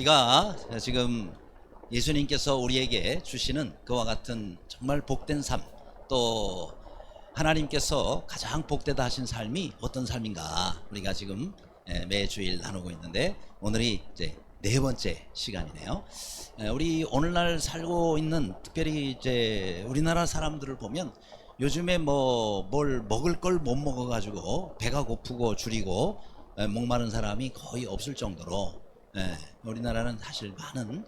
우리가 지금 예수님께서 우리에게 주시는 그와 같은 정말 복된 삶, 또 하나님께서 가장 복되다 하신 삶이 어떤 삶인가 우리가 지금 매주일 나누고 있는데, 오늘이 이제 네 번째 시간이네요. 우리 오늘날 살고 있는, 특별히 이제 우리나라 사람들을 보면 요즘에 뭘 먹을 걸 못 먹어 가지고 배가 고프고 줄이고 목마른 사람이 거의 없을 정도로 우리나라는 사실 많은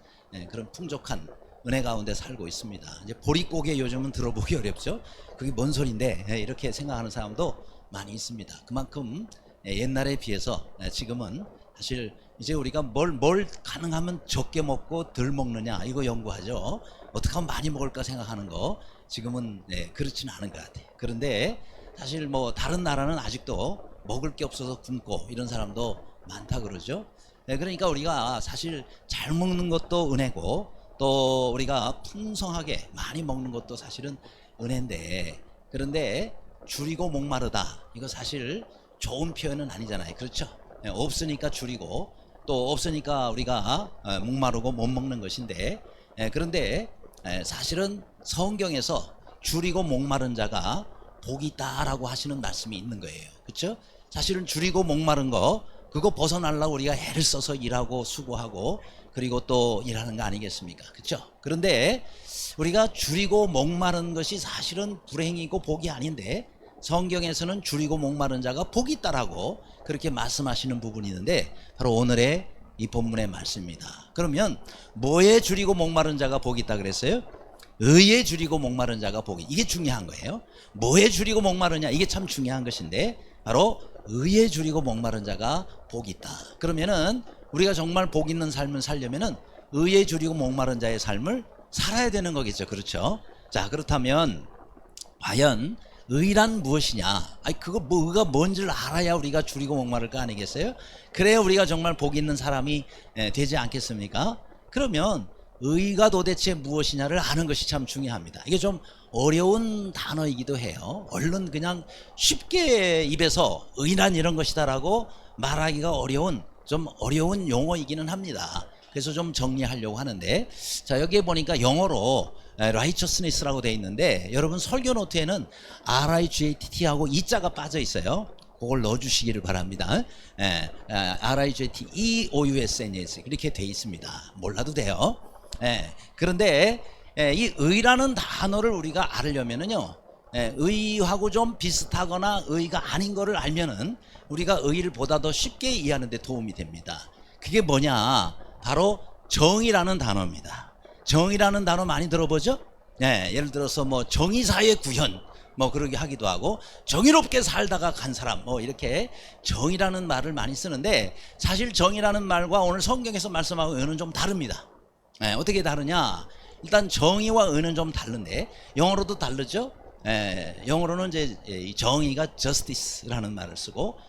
그런 풍족한 은혜 가운데 살고 있습니다. 이제 보릿고개 요즘은 들어보기 어렵죠. 그게 뭔 소린데 이렇게 생각하는 사람도 많이 있습니다. 그만큼 옛날에 비해서 지금은 사실 이제 우리가 뭘 가능하면 적게 먹고 덜 먹느냐 이거 연구하죠. 어떻게 하면 많이 먹을까 생각하는 거 지금은 그렇지는 않은 것 같아요. 그런데 사실 다른 나라는 아직도 먹을 게 없어서 굶고 이런 사람도 많다 그러죠. 그러니까 우리가 사실 잘 먹는 것도 은혜고, 또 우리가 풍성하게 많이 먹는 것도 사실은 은혜인데, 그런데 줄이고 목마르다 이거 사실 좋은 표현은 아니잖아요. 그렇죠? 없으니까 줄이고 또 없으니까 우리가 목마르고 못 먹는 것인데, 그런데 사실은 성경에서 줄이고 목마른 자가 복이 있다라고 하시는 말씀이 있는 거예요. 그렇죠? 사실은 줄이고 목마른 거 그거 벗어나려고 우리가 애를 써서 일하고 수고하고 그리고 또 일하는 거 아니겠습니까? 그렇죠? 그런데 우리가 줄이고 목마른 것이 사실은 불행이고 복이 아닌데, 성경에서는 줄이고 목마른 자가 복이 있다라고 그렇게 말씀하시는 부분이 있는데, 바로 오늘의 이 본문의 말씀입니다. 그러면 뭐에 줄이고 목마른 자가 복이 있다 그랬어요? 의에 줄이고 목마른 자가 복이, 이게 중요한 거예요. 뭐에 줄이고 목마르냐 이게 참 중요한 것인데, 바로 의에 줄이고 목마른 자가 복이 있다. 그러면은 우리가 정말 복 있는 삶을 살려면은 의에 줄이고 목마른 자의 삶을 살아야 되는 거겠죠. 그렇죠? 자, 그렇다면 과연 의란 무엇이냐? 그거 의가 뭔지를 알아야 우리가 줄이고 목마를 거 아니겠어요? 그래야 우리가 정말 복 있는 사람이 되지 않겠습니까? 그러면 의가 도대체 무엇이냐를 아는 것이 참 중요합니다. 이게 좀 어려운 단어이기도 해요. 얼른 그냥 쉽게 입에서 의란 이런 것이다라고 말하기가 좀 어려운 용어이기는 합니다. 그래서 좀 정리하려고 하는데, 자, 여기에 보니까 영어로 righteousness라고 되어 있는데, 여러분 설교 노트에는 RIGHT하고 이자가 빠져 있어요. 그걸 넣어주시기를 바랍니다. RIGHTEOUSNS 이렇게 되어 있습니다. 몰라도 돼요. 그런데 이 의라는 단어를 우리가 알려면은요, 의하고 좀 비슷하거나 의가 아닌 거를 알면은 우리가 의를 보다 더 쉽게 이해하는 데 도움이 됩니다. 그게 뭐냐? 바로 정의라는 단어입니다. 정의라는 단어 많이 들어보죠? 예를 들어서 정의사회 구현 그러게 하기도 하고, 정의롭게 살다가 간 사람 이렇게 정의라는 말을 많이 쓰는데, 사실 정의라는 말과 오늘 성경에서 말씀하고 의는 좀 다릅니다. 어떻게 다르냐? 일단 정의와 의는 좀 다른데, 영어로도 다르죠? 영어로는 이제 정의가 justice라는 말을 쓰고,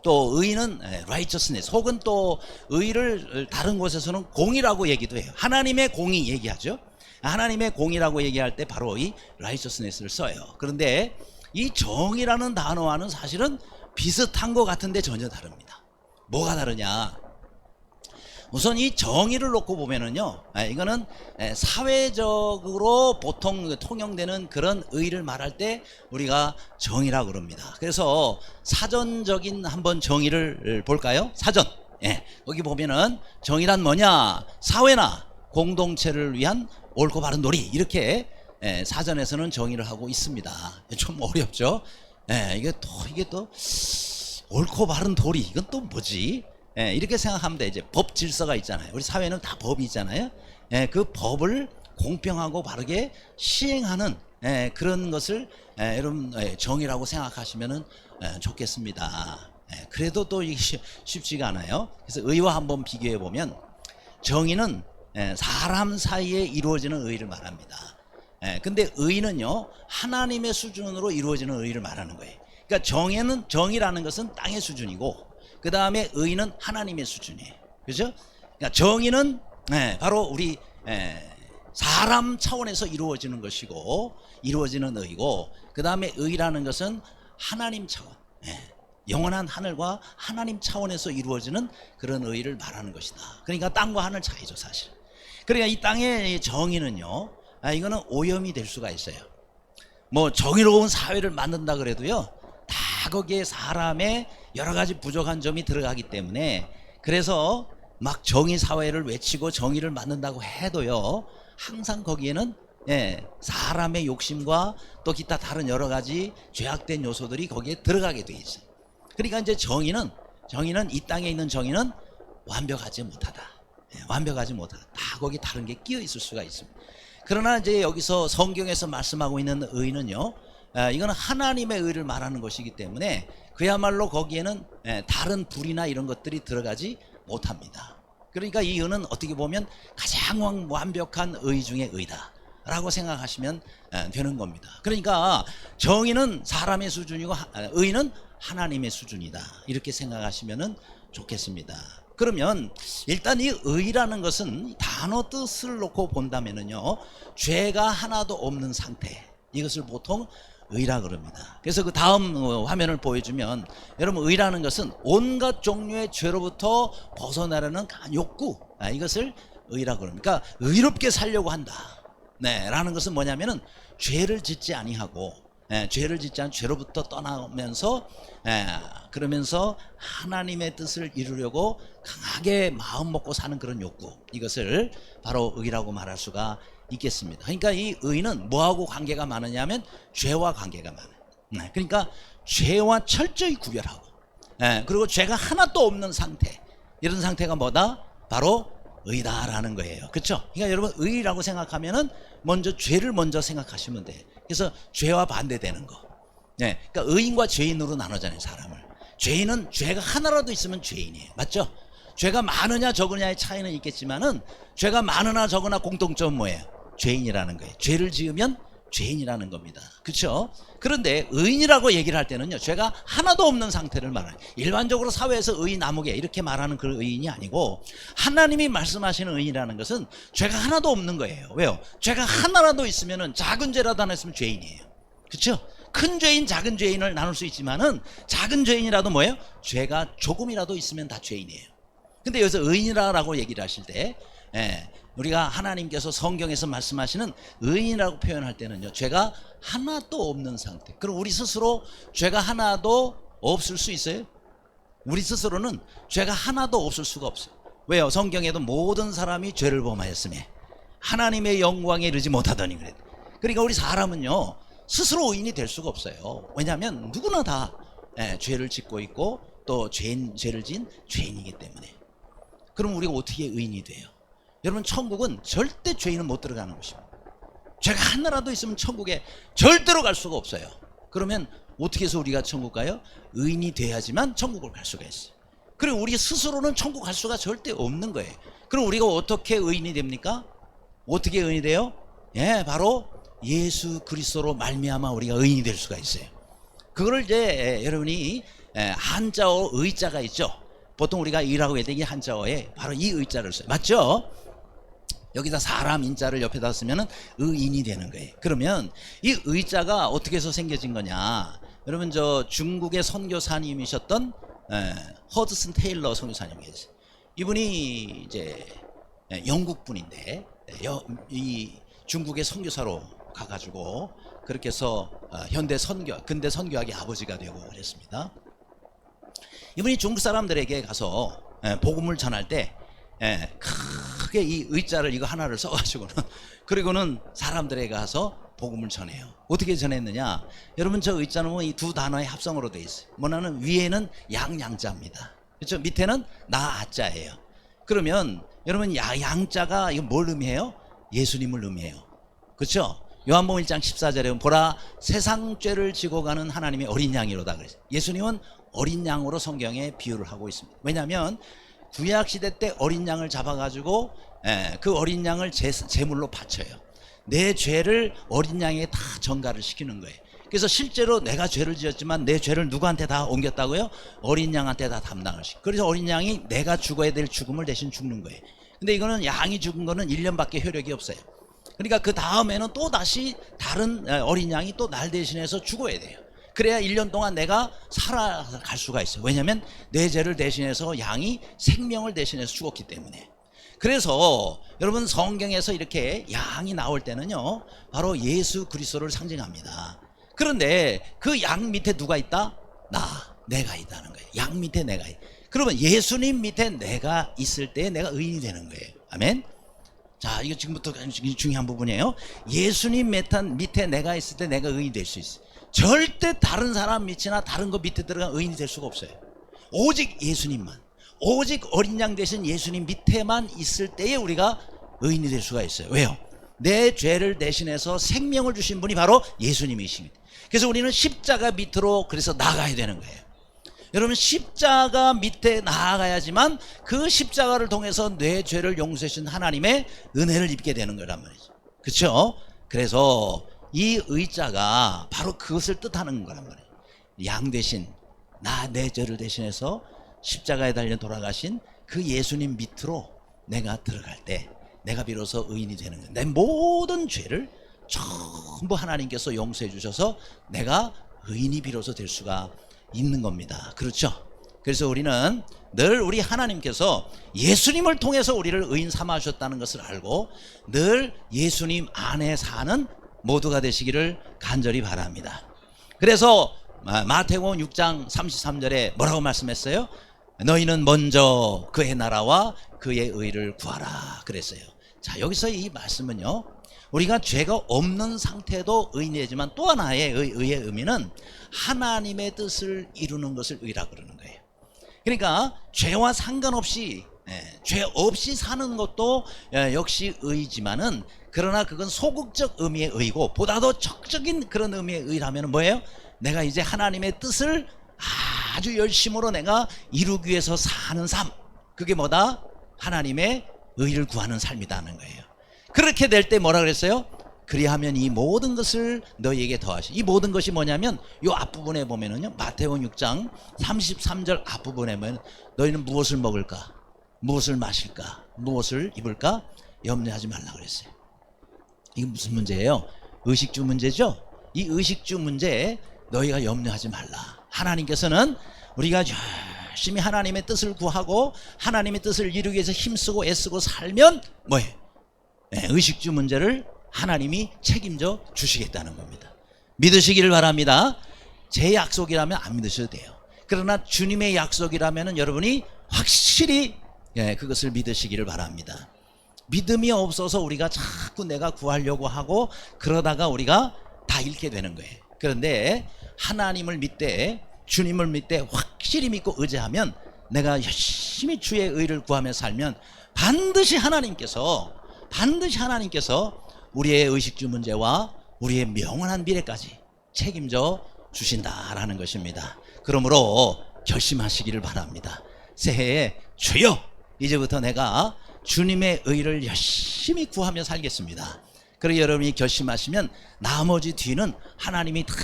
또 의는 righteousness, 혹은 또 의를 다른 곳에서는 공의라고 얘기도 해요. 하나님의 공의 얘기하죠. 하나님의 공의라고 얘기할 때 바로 이 righteousness를 써요. 그런데 이 정의라는 단어와는 사실은 비슷한 것 같은데 전혀 다릅니다. 뭐가 다르냐? 우선 이 정의를 놓고 보면은요, 이거는 사회적으로 보통 통용되는 그런 의를 말할 때 우리가 정의라고 그럽니다. 그래서 사전적인 한번 정의를 볼까요? 사전. 여기 보면은 정의란 뭐냐? 사회나 공동체를 위한 옳고 바른 도리, 이렇게 사전에서는 정의를 하고 있습니다. 좀 어렵죠? 이게 또 옳고 바른 도리, 이건 또 뭐지? 이렇게 생각하면 돼. 이제 법 질서가 있잖아요. 우리 사회는 다 법이 있잖아요. 그 법을 공평하고 바르게 시행하는 그런 것을 여러분 정의라고 생각하시면 좋겠습니다. 그래도 또 이게 쉽지가 않아요. 그래서 의와 한번 비교해 보면, 정의는 사람 사이에 이루어지는 의를 말합니다. 근데 의는요, 하나님의 수준으로 이루어지는 의를 말하는 거예요. 그러니까 정의라는 것은 땅의 수준이고, 그 다음에 의는 하나님의 수준이에요. 그죠? 그러니까 정의는 바로 우리 사람 차원에서 이루어지는 것이고, 이루어지는 의고, 그 다음에 의라는 것은 하나님 차원, 영원한 하늘과 하나님 차원에서 이루어지는 그런 의를 말하는 것이다. 그러니까 땅과 하늘 차이죠, 사실. 그러니까 이 땅의 정의는요, 이거는 오염이 될 수가 있어요. 뭐 정의로운 사회를 만든다 그래도요, 다 거기에 사람의 여러 가지 부족한 점이 들어가기 때문에, 그래서 막 정의 사회를 외치고 정의를 만든다고 해도요, 항상 거기에는 사람의 욕심과 또 기타 다른 여러 가지 죄악된 요소들이 거기에 들어가게 돼 있어요. 그러니까 이제 정의는 이 땅에 있는 정의는 완벽하지 못하다. 완벽하지 못하다. 다 거기 다른 게 끼어 있을 수가 있습니다. 그러나 이제 여기서 성경에서 말씀하고 있는 의는요, 이거는 하나님의 의를 말하는 것이기 때문에 그야말로 거기에는 다른 불이나 이런 것들이 들어가지 못합니다. 그러니까 이 의는 어떻게 보면 가장 완벽한 의 중의 의다 라고 생각하시면 되는 겁니다. 그러니까 정의는 사람의 수준이고 의는 하나님의 수준이다, 이렇게 생각하시면 좋겠습니다. 그러면 일단 이 의라는 것은 단어 뜻을 놓고 본다면은요, 죄가 하나도 없는 상태, 이것을 보통 의라 그럽니다. 그래서 그 다음 화면을 보여주면, 여러분, 의라는 것은 온갖 종류의 죄로부터 벗어나려는 욕구, 이것을 의라 그럽니다. 그러니까 의롭게 살려고 한다, 라는 것은 뭐냐면은 죄를 짓지 아니하고, 죄를 짓지 않은 죄로부터 떠나면서, 그러면서 하나님의 뜻을 이루려고 강하게 마음 먹고 사는 그런 욕구, 이것을 바로 의라고 말할 수가 있겠습니다. 그러니까 이 의는 뭐하고 관계가 많으냐면 죄와 관계가 많아요. 그러니까 죄와 철저히 구별하고, 그리고 죄가 하나도 없는 상태, 이런 상태가 뭐다? 바로 의다라는 거예요. 그렇죠? 그러니까 여러분, 의라고 생각하면은 먼저 죄를 먼저 생각하시면 돼. 그래서 죄와 반대되는 거. 그러니까 의인과 죄인으로 나누잖아요, 사람을. 죄인은 죄가 하나라도 있으면 죄인이에요. 맞죠? 죄가 많으냐 적으냐의 차이는 있겠지만은 죄가 많으나 적으나 공통점은 뭐예요? 죄인이라는 거예요. 죄를 지으면 죄인이라는 겁니다. 그렇죠? 그런데 의인이라고 얘기를 할 때는요, 죄가 하나도 없는 상태를 말해요. 일반적으로 사회에서 의인 아무개 이렇게 말하는 그 의인이 아니고, 하나님이 말씀하시는 의인이라는 것은 죄가 하나도 없는 거예요. 왜요? 죄가 하나라도 있으면은, 작은 죄라도 하나 있으면 죄인이에요. 그렇죠? 큰 죄인, 작은 죄인을 나눌 수 있지만은 작은 죄인이라도 뭐예요? 죄가 조금이라도 있으면 다 죄인이에요. 근데 여기서 의인이라고 얘기를 하실 때, 우리가 하나님께서 성경에서 말씀하시는 의인이라고 표현할 때는요, 죄가 하나도 없는 상태. 그럼 우리 스스로 죄가 하나도 없을 수 있어요? 우리 스스로는 죄가 하나도 없을 수가 없어요. 왜요? 성경에도 모든 사람이 죄를 범하였으며 하나님의 영광에 이르지 못하더니 그래요. 그러니까 우리 사람은요, 스스로 의인이 될 수가 없어요. 왜냐하면 누구나 다 죄를 짓고 있고 또 죄를 지은 죄인이기 때문에. 그럼 우리가 어떻게 의인이 돼요? 여러분, 천국은 절대 죄인은 못 들어가는 곳입니다. 죄가 하나라도 있으면 천국에 절대로 갈 수가 없어요. 그러면 어떻게 해서 우리가 천국 가요? 의인이 돼야지만 천국을 갈 수가 있어요. 그리고 우리 스스로는 천국 갈 수가 절대 없는 거예요. 그럼 우리가 어떻게 의인이 됩니까? 어떻게 의인이 돼요? 바로 예수 그리스도로 말미암아 우리가 의인이 될 수가 있어요. 그걸 이제 여러분이 한자어 의자가 있죠. 보통 우리가 의라고 해야 되기 한자어에 바로 이 의자를 써요. 맞죠? 여기다 사람 인자를 옆에다 쓰면은 의인이 되는 거예요. 그러면 이 의자가 어떻게 해서 생겨진 거냐? 여러분, 저 중국의 선교사님이셨던 허드슨 테일러 선교사님 계세요. 이분이 이제 영국 분인데 이 중국의 선교사로 가가지고 그렇게 해서 근대 선교학의 아버지가 되고 그랬습니다. 이분이 중국 사람들에게 가서 복음을 전할 때 크게 이 의자를 이거 하나를 써가지고는 그리고는 사람들에게 가서 복음을 전해요. 어떻게 전했느냐? 여러분, 저 의자는 이 두 단어의 합성으로 되어 있어요. 뭐냐면 위에는 양자입니다. 그렇죠? 밑에는 나자예요. 그러면 여러분, 양자가 이거 뭘 의미해요? 예수님을 의미해요. 그렇죠? 요한복음 1장 14절에 보면 보라, 세상 죄를 지고 가는 하나님의 어린 양이로다 그랬어요. 예수님은 어린 양으로 성경에 비유를 하고 있습니다. 왜냐하면 구약시대 때 어린 양을 잡아가지고 그 어린 양을 제물로 바쳐요. 내 죄를 어린 양에게 다 전가를 시키는 거예요. 그래서 실제로 내가 죄를 지었지만 내 죄를 누구한테 다 옮겼다고요? 어린 양한테 다 담당을 시켜요. 그래서 어린 양이 내가 죽어야 될 죽음을 대신 죽는 거예요. 근데 이거는 양이 죽은 거는 1년밖에 효력이 없어요. 그러니까 그 다음에는 또 다시 다른 어린 양이 또 날 대신해서 죽어야 돼요. 그래야 1년 동안 내가 살아갈 수가 있어요. 왜냐하면 내 죄를 대신해서 양이 생명을 대신해서 죽었기 때문에. 그래서 여러분 성경에서 이렇게 양이 나올 때는요 바로 예수 그리스도를 상징합니다. 그런데 그 양 밑에 누가 있다? 내가 있다는 거예요. 양 밑에 내가 있다. 그러면 예수님 밑에 내가 있을 때 내가 의인이 되는 거예요. 아멘. 자, 이거 지금부터 중요한 부분이에요. 예수님 밑에 내가 있을 때 내가 의인이 될 수 있어요. 절대 다른 사람 밑이나 다른 거 밑에 들어가 의인이 될 수가 없어요. 오직 예수님만, 오직 어린 양 되신 예수님 밑에만 있을 때에 우리가 의인이 될 수가 있어요. 왜요? 내 죄를 대신해서 생명을 주신 분이 바로 예수님이십니다. 그래서 우리는 십자가 밑으로 그래서 나가야 되는 거예요. 여러분 십자가 밑에 나아가야지만 그 십자가를 통해서 내 죄를 용서해 주신 하나님의 은혜를 입게 되는 거란 말이죠. 그렇죠? 그래서 이 의자가 바로 그것을 뜻하는 거란 말이에요. 양 대신 내 죄를 대신해서 십자가에 달려 돌아가신 그 예수님 밑으로 내가 들어갈 때 내가 비로소 의인이 되는 거예요. 내 모든 죄를 전부 하나님께서 용서해 주셔서 내가 의인이 비로소 될 수가 있는 겁니다. 그렇죠? 그래서 우리는 늘 우리 하나님께서 예수님을 통해서 우리를 의인 삼아 주셨다는 것을 알고 늘 예수님 안에 사는 모두가 되시기를 간절히 바랍니다. 그래서 마태복음 6장 33절에 뭐라고 말씀했어요? 너희는 먼저 그의 나라와 그의 의를 구하라 그랬어요. 자, 여기서 이 말씀은요 우리가 죄가 없는 상태도 의인이지만 또 하나의 의의 의미는 하나님의 뜻을 이루는 것을 의라 그러는 거예요. 그러니까 죄와 상관없이 죄 없이 사는 것도 역시 의지만은 그러나 그건 소극적 의미의 의고 보다도 적적인 그런 의미의 의라면 뭐예요? 내가 이제 하나님의 뜻을 아주 열심으로 내가 이루기 위해서 사는 삶, 그게 뭐다? 하나님의 의를 구하는 삶이라는 거예요. 그렇게 될 때 뭐라 그랬어요? 그리하면 이 모든 것을 너희에게 더하시. 이 모든 것이 뭐냐면 이 앞부분에 보면은요 마태복음 6장 33절 앞부분에 보면 너희는 무엇을 먹을까, 무엇을 마실까, 무엇을 입을까 염려하지 말라 그랬어요. 이게 무슨 문제예요? 의식주 문제죠. 이 의식주 문제에 너희가 염려하지 말라. 하나님께서는 우리가 열심히 하나님의 뜻을 구하고 하나님의 뜻을 이루기 위해서 힘쓰고 애쓰고 살면 뭐예요? 의식주 문제를 하나님이 책임져 주시겠다는 겁니다. 믿으시기를 바랍니다. 제 약속이라면 안 믿으셔도 돼요. 그러나 주님의 약속이라면 여러분이 확실히 그것을 믿으시기를 바랍니다. 믿음이 없어서 우리가 자꾸 내가 구하려고 하고 그러다가 우리가 다 잃게 되는 거예요. 그런데 하나님을 믿되 주님을 믿되 확실히 믿고 의지하면 내가 열심히 주의 의를 구하며 살면 반드시 하나님께서 우리의 의식주 문제와 우리의 영원한 미래까지 책임져 주신다라는 것입니다. 그러므로 결심하시기를 바랍니다. 새해에 주여 이제부터 내가 주님의 의를 열심히 구하며 살겠습니다. 그리고 여러분이 결심하시면 나머지 뒤는 하나님이 다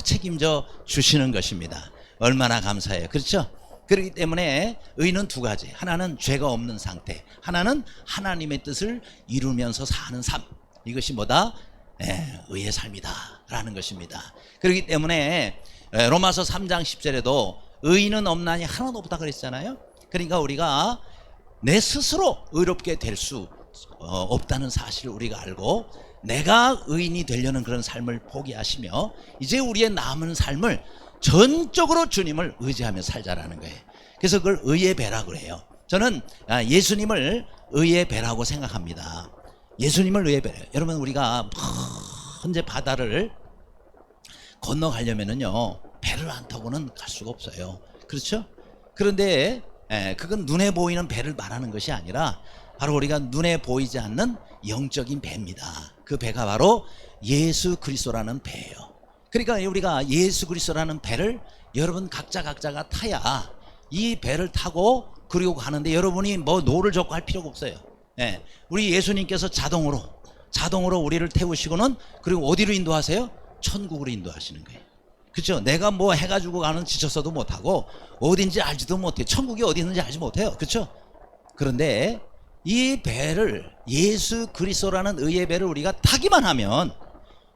책임져 주시는 것입니다. 얼마나 감사해요. 그렇죠? 그렇기 때문에 의는 두 가지. 하나는 죄가 없는 상태, 하나는 하나님의 뜻을 이루면서 사는 삶. 이것이 뭐다? 의의 삶이다 라는 것입니다. 그렇기 때문에 로마서 3장 10절에도 의인은 없나니 하나도 없다 그랬잖아요. 그러니까 우리가 내 스스로 의롭게 될 수 없다는 사실을 우리가 알고 내가 의인이 되려는 그런 삶을 포기하시며 이제 우리의 남은 삶을 전적으로 주님을 의지하며 살자라는 거예요. 그래서 그걸 의의 배라고 해요. 저는 예수님을 의의 배라고 생각합니다. 예수님을 의의 배래요. 여러분 우리가 현재 바다를 건너가려면은요 배를 안 타고는 갈 수가 없어요. 그렇죠? 그런데 그건 눈에 보이는 배를 말하는 것이 아니라 바로 우리가 눈에 보이지 않는 영적인 배입니다. 그 배가 바로 예수 그리스도라는 배예요. 그러니까 우리가 예수 그리스도라는 배를 여러분 각자가 타야 이 배를 타고 그리고 가는데 여러분이 뭐 노를 젓고 할 필요가 없어요. 우리 예수님께서 자동으로 우리를 태우시고는 그리고 어디로 인도하세요? 천국으로 인도하시는 거예요. 그렇죠? 내가 뭐 해가지고 가는 지쳤어도 못하고 어딘지 알지도 못해요. 천국이 어디 있는지 알지 못해요. 그렇죠? 그런데 이 배를 예수 그리스도라는 의의 배를 우리가 타기만 하면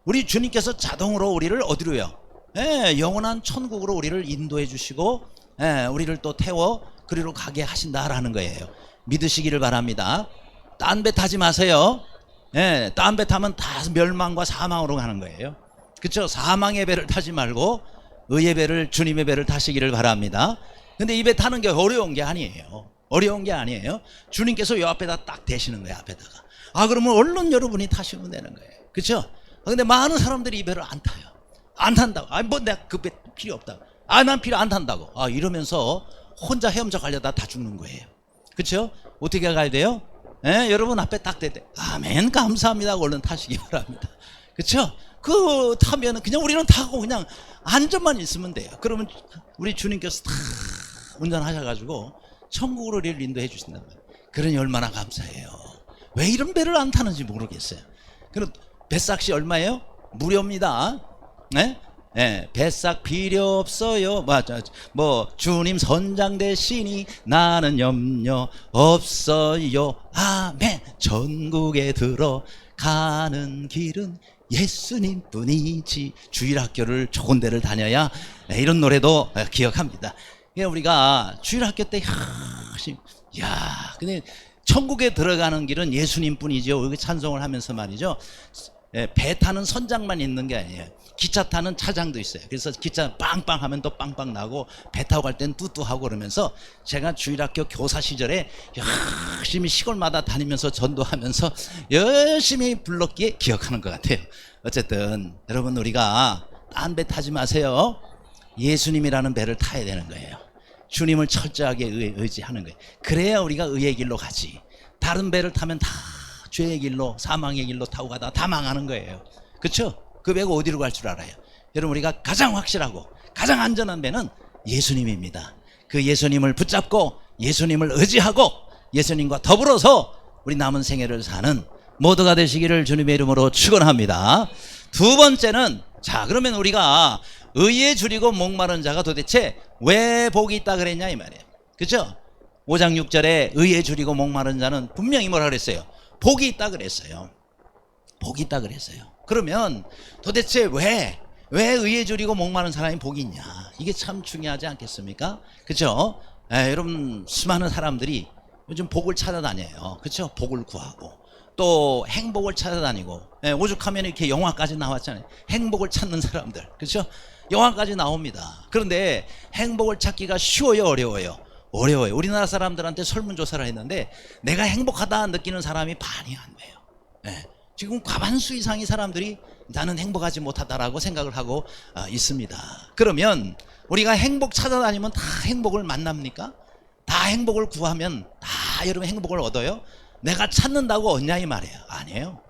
우리 주님께서 자동으로 우리를 어디로요? 예, 영원한 천국으로 우리를 인도해 주시고, 예, 우리를 또 태워 그리로 가게 하신다라는 거예요. 믿으시기를 바랍니다. 딴 배 타지 마세요. 예, 딴 배 타면 다 멸망과 사망으로 가는 거예요. 그렇죠? 사망의 배를 타지 말고 의의 배를, 주님의 배를 타시기를 바랍니다. 근데 이 배 타는 게 어려운 게 아니에요. 어려운 게 아니에요. 주님께서 요 앞에다 딱 대시는 거예요. 앞에다가. 그러면 얼른 여러분이 타시면 되는 거예요. 그렇죠? 근데 많은 사람들이 이 배를 안 타요. 안 탄다고. 뭐 내가 그 배 필요 없다고. 난 필요 안 탄다고. 이러면서 혼자 헤엄쳐 가려다 다 죽는 거예요. 그렇죠? 어떻게 가야 돼요? 예, 여러분 앞에 딱 대대. 아멘, 감사합니다. 얼른 타시기 바랍니다. 그렇죠? 그 타면은 그냥 우리는 타고 그냥 안전만 있으면 돼요. 그러면 우리 주님께서 다 운전하셔가지고 천국으로 우리를 인도해 주신단 말이에요. 그러니 얼마나 감사해요. 왜 이런 배를 안 타는지 모르겠어요. 그럼 뱃삭시 얼마예요? 무료입니다. 네? 네, 뱃삭 필요 없어요. 뭐 주님 선장 대신이 나는 염려 없어요. 아멘. 전국에 들어가는 길은 예수님 뿐이지. 주일학교를 좋은 데를 다녀야, 이런 노래도 기억합니다. 우리가 주일학교 때 근데 천국에 들어가는 길은 예수님 뿐이죠. 여기 찬송을 하면서 말이죠. 배 타는 선장만 있는 게 아니에요. 기차 타는 차장도 있어요. 그래서 기차 빵빵 하면 또 빵빵 나고, 배 타고 갈 땐 뚜뚜하고. 그러면서 제가 주일학교 교사 시절에 열심히 시골마다 다니면서 전도하면서 열심히 불렀기에 기억하는 것 같아요. 어쨌든 여러분, 우리가 딴 배 타지 마세요. 예수님이라는 배를 타야 되는 거예요. 주님을 철저하게 의지하는 거예요. 그래야 우리가 의의 길로 가지. 다른 배를 타면 다 죄의 길로, 사망의 길로 타고 가다 다 망하는 거예요. 그렇죠? 그 배가 어디로 갈 줄 알아요? 여러분, 우리가 가장 확실하고 가장 안전한 배는 예수님입니다. 그 예수님을 붙잡고 예수님을 의지하고 예수님과 더불어서 우리 남은 생애를 사는 모두가 되시기를 주님의 이름으로 축원합니다. 두 번째는, 그러면 우리가 의에 줄이고 목마른 자가 도대체 왜 복이 있다 그랬냐 이 말이에요. 그렇죠? 5장 6절에 의에 줄이고 목마른 자는 분명히 뭐라 그랬어요? 복이 있다 그랬어요. 복이 있다 그랬어요. 그러면 도대체 왜 의에 줄이고 목마른 사람이 복이 있냐? 이게 참 중요하지 않겠습니까? 그렇죠? 여러분, 수많은 사람들이 요즘 복을 찾아다녀요. 그렇죠? 복을 구하고 또 행복을 찾아다니고, 오죽하면 이렇게 영화까지 나왔잖아요. 행복을 찾는 사람들, 그렇죠? 영화까지 나옵니다. 그런데 행복을 찾기가 쉬워요, 어려워요? 어려워요. 우리나라 사람들한테 설문조사를 했는데 내가 행복하다 느끼는 사람이 반이 안 돼요. 지금 과반수 이상의 사람들이 나는 행복하지 못하다라고 생각을 하고 있습니다. 그러면 우리가 행복 찾아다니면 다 행복을 만납니까? 다 행복을 구하면 다 여러분 행복을 얻어요? 내가 찾는다고 얻냐 이 말이에요. 아니에요.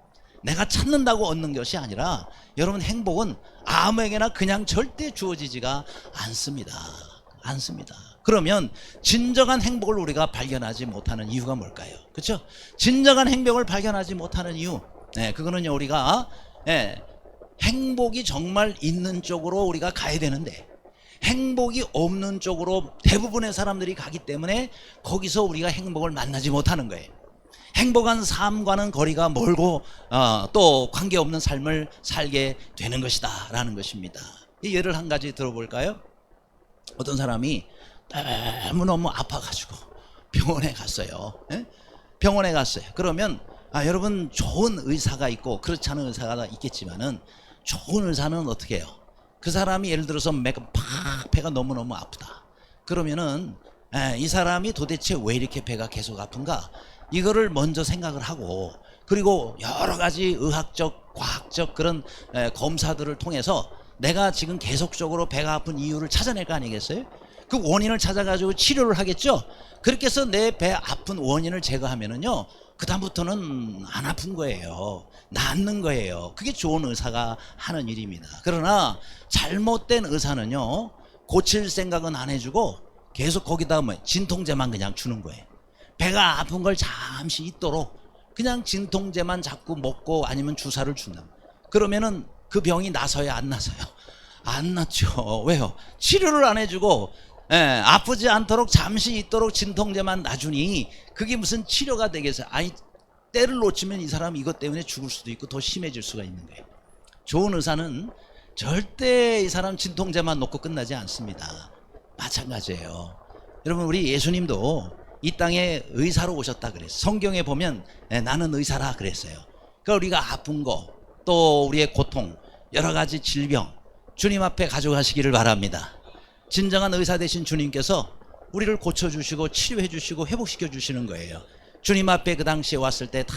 내가 찾는다고 얻는 것이 아니라 여러분, 행복은 아무에게나 그냥 절대 주어지지가 않습니다. 그러면 진정한 행복을 우리가 발견하지 못하는 이유가 뭘까요? 그렇죠? 진정한 행복을 발견하지 못하는 이유, 그거는요, 우리가 행복이 정말 있는 쪽으로 우리가 가야 되는데 행복이 없는 쪽으로 대부분의 사람들이 가기 때문에 거기서 우리가 행복을 만나지 못하는 거예요. 행복한 삶과는 거리가 멀고 또 관계없는 삶을 살게 되는 것이다 라는 것입니다. 이 예를 한 가지 들어볼까요? 어떤 사람이 너무너무 아파가지고 병원에 갔어요. 병원에 갔어요. 그러면 여러분, 좋은 의사가 있고 그렇지 않은 의사가 있겠지만은, 좋은 의사는 어떻게 해요? 그 사람이 예를 들어서 배가 너무너무 아프다. 그러면은 이 사람이 도대체 왜 이렇게 배가 계속 아픈가? 이거를 먼저 생각을 하고, 그리고 여러 가지 의학적, 과학적 그런 검사들을 통해서 내가 지금 계속적으로 배가 아픈 이유를 찾아낼 거 아니겠어요? 그 원인을 찾아가지고 치료를 하겠죠? 그렇게 해서 내 배 아픈 원인을 제거하면은요, 그다음부터는 안 아픈 거예요. 낫는 거예요. 그게 좋은 의사가 하는 일입니다. 그러나 잘못된 의사는요, 고칠 생각은 안 해주고 계속 거기다가 진통제만 그냥 주는 거예요. 배가 아픈 걸 잠시 잊도록 그냥 진통제만 자꾸 먹고 아니면 주사를 준다. 그러면은 그 병이 나서요, 안 나서요? 안 낫죠. 왜요? 치료를 안 해주고 아프지 않도록 잠시 있도록 진통제만 놔주니 그게 무슨 치료가 되겠어요? 아니, 때를 놓치면 이 사람 이것 때문에 죽을 수도 있고 더 심해질 수가 있는 거예요. 좋은 의사는 절대 이 사람 진통제만 놓고 끝나지 않습니다. 마찬가지예요. 여러분, 우리 예수님도 이 땅에 의사로 오셨다 그랬어요. 성경에 보면 나는 의사라 그랬어요. 그러니까 우리가 아픈 거, 또 우리의 고통, 여러 가지 질병 주님 앞에 가져가시기를 바랍니다. 진정한 의사 되신 주님께서 우리를 고쳐주시고 치료해 주시고 회복시켜 주시는 거예요. 주님 앞에 그 당시에 왔을 때 다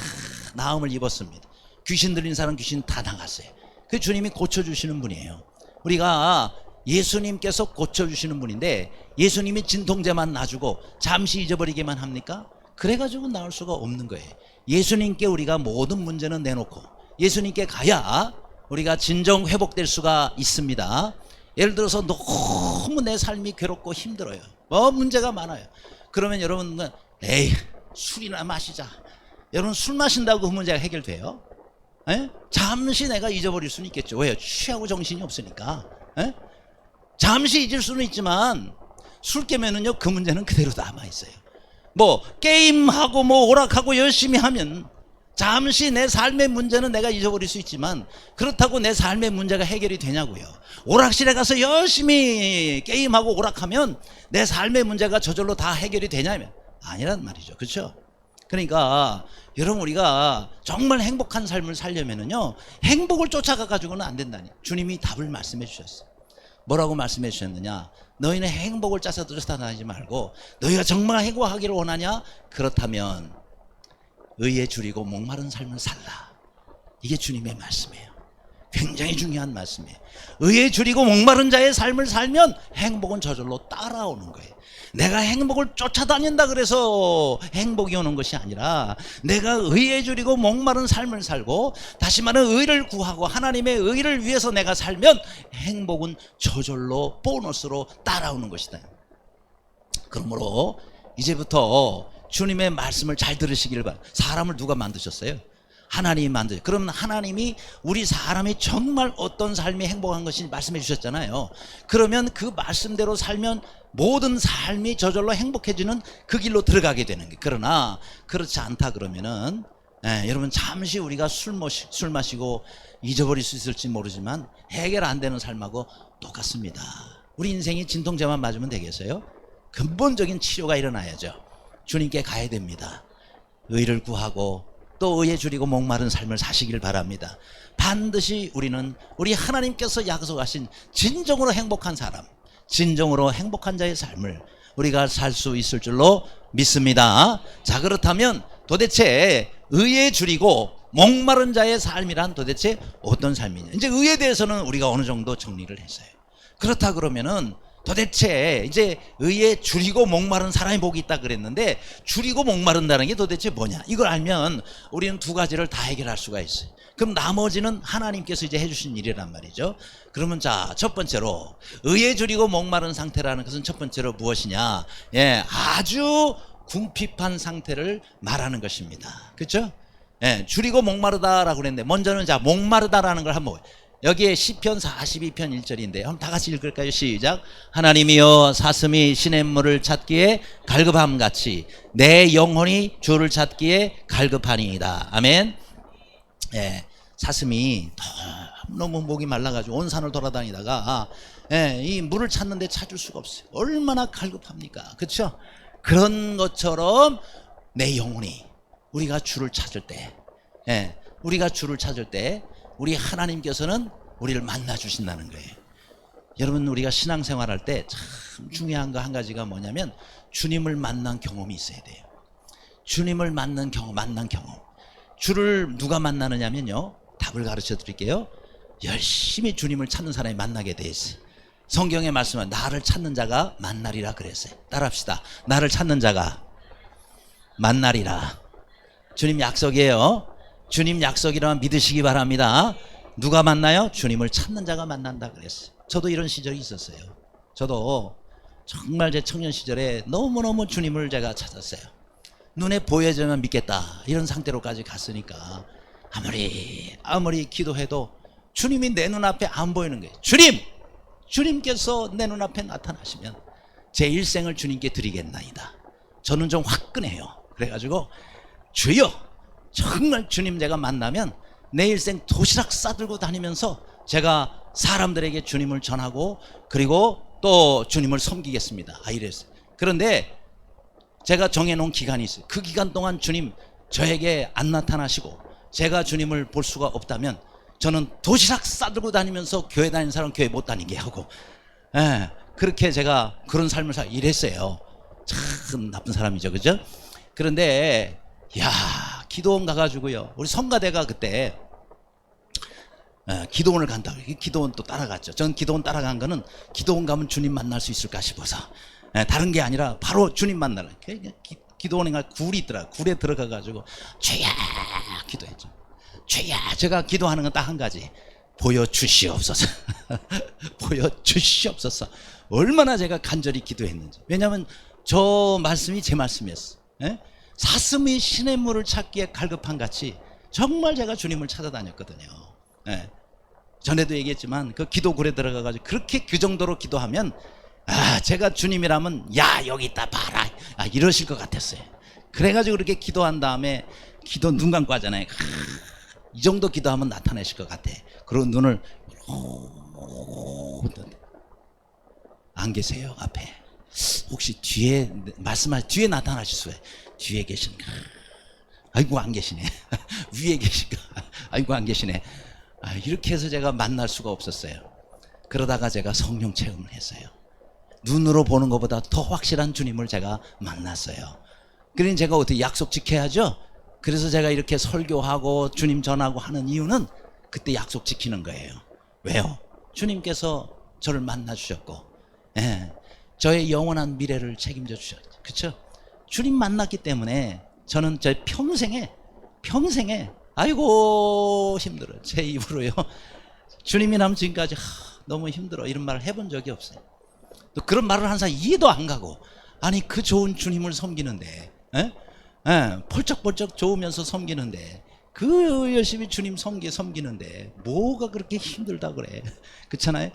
나음을 입었습니다. 귀신 들린 사람 귀신 다 나갔어요. 그 주님이 고쳐주시는 분이에요. 우리가 예수님께서 고쳐주시는 분인데 예수님이 진통제만 놔주고 잠시 잊어버리게만 합니까? 그래가지고 나올 수가 없는 거예요. 예수님께 우리가 모든 문제는 내놓고 예수님께 가야 우리가 진정 회복될 수가 있습니다. 예를 들어서 너무 내 삶이 괴롭고 힘들어요. 문제가 많아요. 그러면 여러분, 에이, 술이나 마시자. 여러분, 술 마신다고 그 문제가 해결돼요? 에? 잠시 내가 잊어버릴 수는 있겠죠. 왜요? 취하고 정신이 없으니까. 에? 잠시 잊을 수는 있지만 술 깨면은요 그 문제는 그대로 남아있어요. 게임하고 오락하고 열심히 하면 잠시 내 삶의 문제는 내가 잊어버릴 수 있지만 그렇다고 내 삶의 문제가 해결이 되냐고요. 오락실에 가서 열심히 게임하고 오락하면 내 삶의 문제가 저절로 다 해결이 되냐면 아니란 말이죠. 그렇죠? 그러니까 여러분, 우리가 정말 행복한 삶을 살려면은요 행복을 쫓아가 가지고는 안 된다니 주님이 답을 말씀해 주셨어요. 뭐라고 말씀해 주셨느냐? 너희는 행복을 쫓아다니지 말고 너희가 정말 행복하기를 원하냐? 그렇다면 의에 줄이고 목마른 삶을 살라. 이게 주님의 말씀이에요. 굉장히 중요한 말씀이에요. 의에 줄이고 목마른 자의 삶을 살면 행복은 저절로 따라오는 거예요. 내가 행복을 쫓아다닌다 그래서 행복이 오는 것이 아니라 내가 의에 줄이고 목마른 삶을 살고, 다시 말하면 의를 구하고 하나님의 의를 위해서 내가 살면 행복은 저절로 보너스로 따라오는 것이다. 그러므로 이제부터 주님의 말씀을 잘 들으시기를 바랍니다. 사람을 누가 만드셨어요? 하나님이 만드셨어요. 그러면 하나님이 우리 사람이 정말 어떤 삶이 행복한 것인지 말씀해 주셨잖아요. 그러면 그 말씀대로 살면 모든 삶이 저절로 행복해지는 그 길로 들어가게 되는 거예요. 그러나 그렇지 않다 그러면은 여러분, 잠시 우리가 술 마시고 잊어버릴 수 있을지 모르지만 해결 안 되는 삶하고 똑같습니다. 우리 인생이 진통제만 맞으면 되겠어요? 근본적인 치료가 일어나야죠. 주님께 가야 됩니다. 의를 구하고 또 의에 줄이고 목마른 삶을 사시길 바랍니다. 반드시 우리는 우리 하나님께서 약속하신 진정으로 행복한 사람, 진정으로 행복한 자의 삶을 우리가 살 수 있을 줄로 믿습니다. 자, 그렇다면 도대체 의에 줄이고 목마른 자의 삶이란 도대체 어떤 삶이냐? 이제 의에 대해서는 우리가 어느 정도 정리를 했어요. 그렇다 그러면은 도대체 이제 의에 줄이고 목마른 사람이 복이 있다 그랬는데, 줄이고 목마른다는 게 도대체 뭐냐? 이걸 알면 우리는 두 가지를 다 해결할 수가 있어요. 그럼 나머지는 하나님께서 이제 해주신 일이란 말이죠. 그러면 자, 첫 번째로 의에 줄이고 목마른 상태라는 것은 첫 번째로 무엇이냐? 아주 궁핍한 상태를 말하는 것입니다. 그렇죠? 줄이고 목마르다라고 그랬는데 먼저는 자, 목마르다라는 걸 한번 여기에 시편 42편 1절인데 한번 다 같이 읽을까요? 시작. 하나님이여, 사슴이 시냇물을 찾기에 갈급함같이 내 영혼이 주를 찾기에 갈급하니이다. 아멘. 사슴이 너무 목이 말라가지고 온 산을 돌아다니다가 이 물을 찾는데 찾을 수가 없어요. 얼마나 갈급합니까? 그렇죠? 그런 것처럼 내 영혼이 우리가 주를 찾을 때, 우리가 주를 찾을 때 우리 하나님께서는 우리를 만나 주신다는 거예요. 여러분, 우리가 신앙생활할 때 참 중요한 거 한 가지가 뭐냐면 주님을 만난 경험이 있어야 돼요. 주님을 만난 경험. 주를 누가 만나느냐면요, 답을 가르쳐 드릴게요. 열심히 주님을 찾는 사람이 만나게 돼 있어요. 성경에 말씀은 나를 찾는 자가 만나리라 그랬어요. 따라합시다. 나를 찾는 자가 만나리라. 주님 약속이에요. 주님 약속이라면 믿으시기 바랍니다. 누가 만나요? 주님을 찾는 자가 만난다 그랬어요. 저도 이런 시절이 있었어요. 저도 정말 제 청년 시절에 너무너무 주님을 제가 찾았어요. 눈에 보여지면 믿겠다 이런 상태로까지 갔으니까 아무리 기도해도 주님이 내 눈앞에 안 보이는 거예요. 주님께서 내 눈앞에 나타나시면 제 일생을 주님께 드리겠나이다. 저는 좀 화끈해요. 그래가지고 주여, 정말 주님 제가 만나면 내 일생 도시락 싸들고 다니면서 제가 사람들에게 주님을 전하고 그리고 또 주님을 섬기겠습니다. 이랬어요. 그런데 제가 정해놓은 기간이 있어요. 그 기간 동안 주님 저에게 안 나타나시고 제가 주님을 볼 수가 없다면 저는 도시락 싸들고 다니면서 교회 다니는 사람 교회 못 다니게 하고, 그렇게 제가 그런 삶을 이랬어요. 참 나쁜 사람이죠, 그죠? 그런데 기도원 가가지고요, 우리 성가대가 그때 기도원을 간다고. 기도원 또 따라갔죠. 전 기도원 따라간 거는 기도원 가면 주님 만날 수 있을까 싶어서, 다른 게 아니라 바로 주님 만나라. 기도원에 가 굴이 있더라. 굴에 들어가가지고 주야 기도했죠. 주야. 제가 기도하는 건 딱 한 가지, 보여주시옵소서. 보여주시옵소서. 얼마나 제가 간절히 기도했는지. 왜냐하면 저 말씀이 제 말씀이었어요. 사슴이 시냇물을 찾기에 갈급한 같이 정말 제가 주님을 찾아다녔거든요. 전에도 얘기했지만 그 기도굴에 들어가가지고 그렇게 그 정도로 기도하면 제가 주님이라면 여기 있다 봐라 이러실 것 같았어요. 그래가지고 그렇게 기도한 다음에 기도 눈 감고 하잖아요. 이 정도 기도하면 나타내실 것 같아. 그리고 눈을 안 계세요 앞에. 혹시 뒤에 말씀하실 뒤에 나타나실 수에 뒤에 계신가? 아이고 안 계시네. 위에 계신가? 아이고 안 계시네. 이렇게 해서 제가 만날 수가 없었어요. 그러다가 제가 성령 체험을 했어요. 눈으로 보는 것보다 더 확실한 주님을 제가 만났어요. 그러니 제가 어떻게 약속 지켜야죠? 그래서 제가 이렇게 설교하고 주님 전하고 하는 이유는 그때 약속 지키는 거예요. 왜요? 주님께서 저를 만나 주셨고, 저의 영원한 미래를 책임져 주셨죠. 그렇죠? 주님 만났기 때문에 저는 제 평생에 아이고 힘들어, 제 입으로요, 주님이라면 지금까지 너무 힘들어 이런 말을 해본 적이 없어요. 또 그런 말을 하는 사람 이해도 안 가고, 아니 그 좋은 주님을 섬기는데, 펄쩍펄쩍 좋으면서 섬기는데, 그 열심히 주님 섬기는데 뭐가 그렇게 힘들다 그래. 그렇잖아요.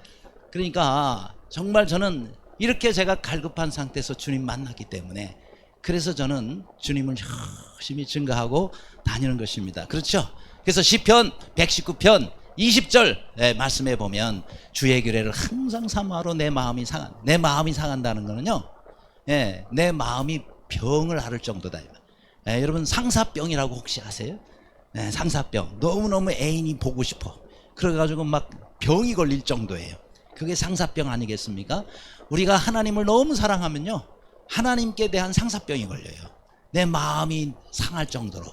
그러니까 정말 저는 이렇게 제가 갈급한 상태에서 주님 만났기 때문에, 그래서 저는 주님을 열심히 증거하고 다니는 것입니다. 그렇죠? 그래서 시편 119편 20절 말씀해 보면, 주의 규례를 항상 사모하러 내 마음이 상한다는 거는요, 내 마음이 병을 앓을 정도다. 여러분 상사병이라고 혹시 아세요? 상사병. 너무너무 애인이 보고 싶어. 그래가지고 막 병이 걸릴 정도예요. 그게 상사병 아니겠습니까? 우리가 하나님을 너무 사랑하면요, 하나님께 대한 상사병이 걸려요. 내 마음이 상할 정도로.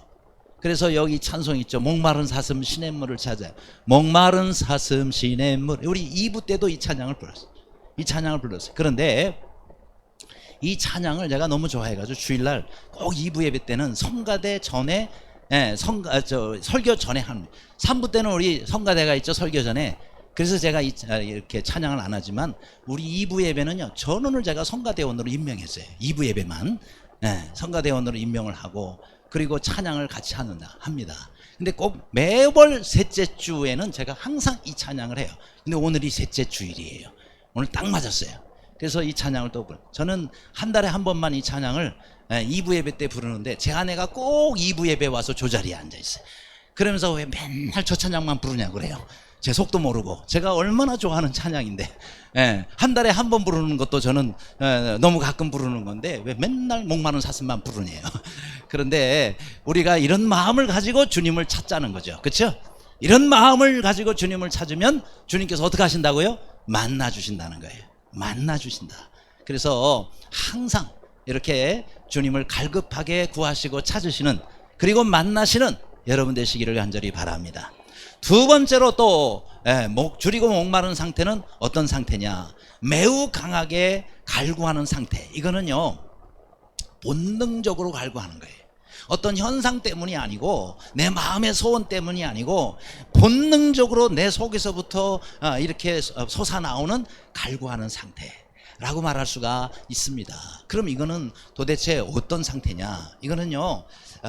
그래서 여기 찬송 있죠. 목마른 사슴 시냇물을 찾아. 목마른 사슴 시냇물. 우리 2부 때도 이 찬양을 불렀어요. 그런데 이 찬양을 제가 너무 좋아해가지고 주일날 꼭 2부 예배 때는 성가대 전에, 설교 전에 하는, 3부 때는 우리 성가대가 있죠, 설교 전에. 그래서 제가 이렇게 찬양을 안 하지만 우리 2부 예배는요, 전원을 제가 성가대원으로 임명했어요. 2부 예배만 성가대원으로 임명을 하고, 그리고 찬양을 같이 합니다. 근데 꼭 매월 셋째 주에는 제가 항상 이 찬양을 해요. 근데 오늘이 셋째 주일이에요. 오늘 딱 맞았어요. 그래서 이 찬양을 또 저는 한 달에 한 번만 이 찬양을 2부 예배 때 부르는데, 제 아내가 꼭 2부 예배 와서 저 자리에 앉아 있어요. 그러면서 왜 맨날 저 찬양만 부르냐고 그래요. 제 속도 모르고. 제가 얼마나 좋아하는 찬양인데, 한 달에 한 번 부르는 것도 저는 너무 가끔 부르는 건데 왜 맨날 목마른 사슴만 부르네요. 그런데 우리가 이런 마음을 가지고 주님을 찾자는 거죠. 그렇죠? 이런 마음을 가지고 주님을 찾으면 주님께서 어떻게 하신다고요? 만나 주신다는 거예요. 만나 주신다. 그래서 항상 이렇게 주님을 갈급하게 구하시고 찾으시는, 그리고 만나시는 여러분 되시기를 간절히 바랍니다. 두 번째로 또 줄이고 목마른 상태는 어떤 상태냐? 매우 강하게 갈구하는 상태. 이거는요, 본능적으로 갈구하는 거예요. 어떤 현상 때문이 아니고, 내 마음의 소원 때문이 아니고, 본능적으로 내 속에서부터 이렇게 솟아나오는 갈구하는 상태라고 말할 수가 있습니다. 그럼 이거는 도대체 어떤 상태냐? 이거는요,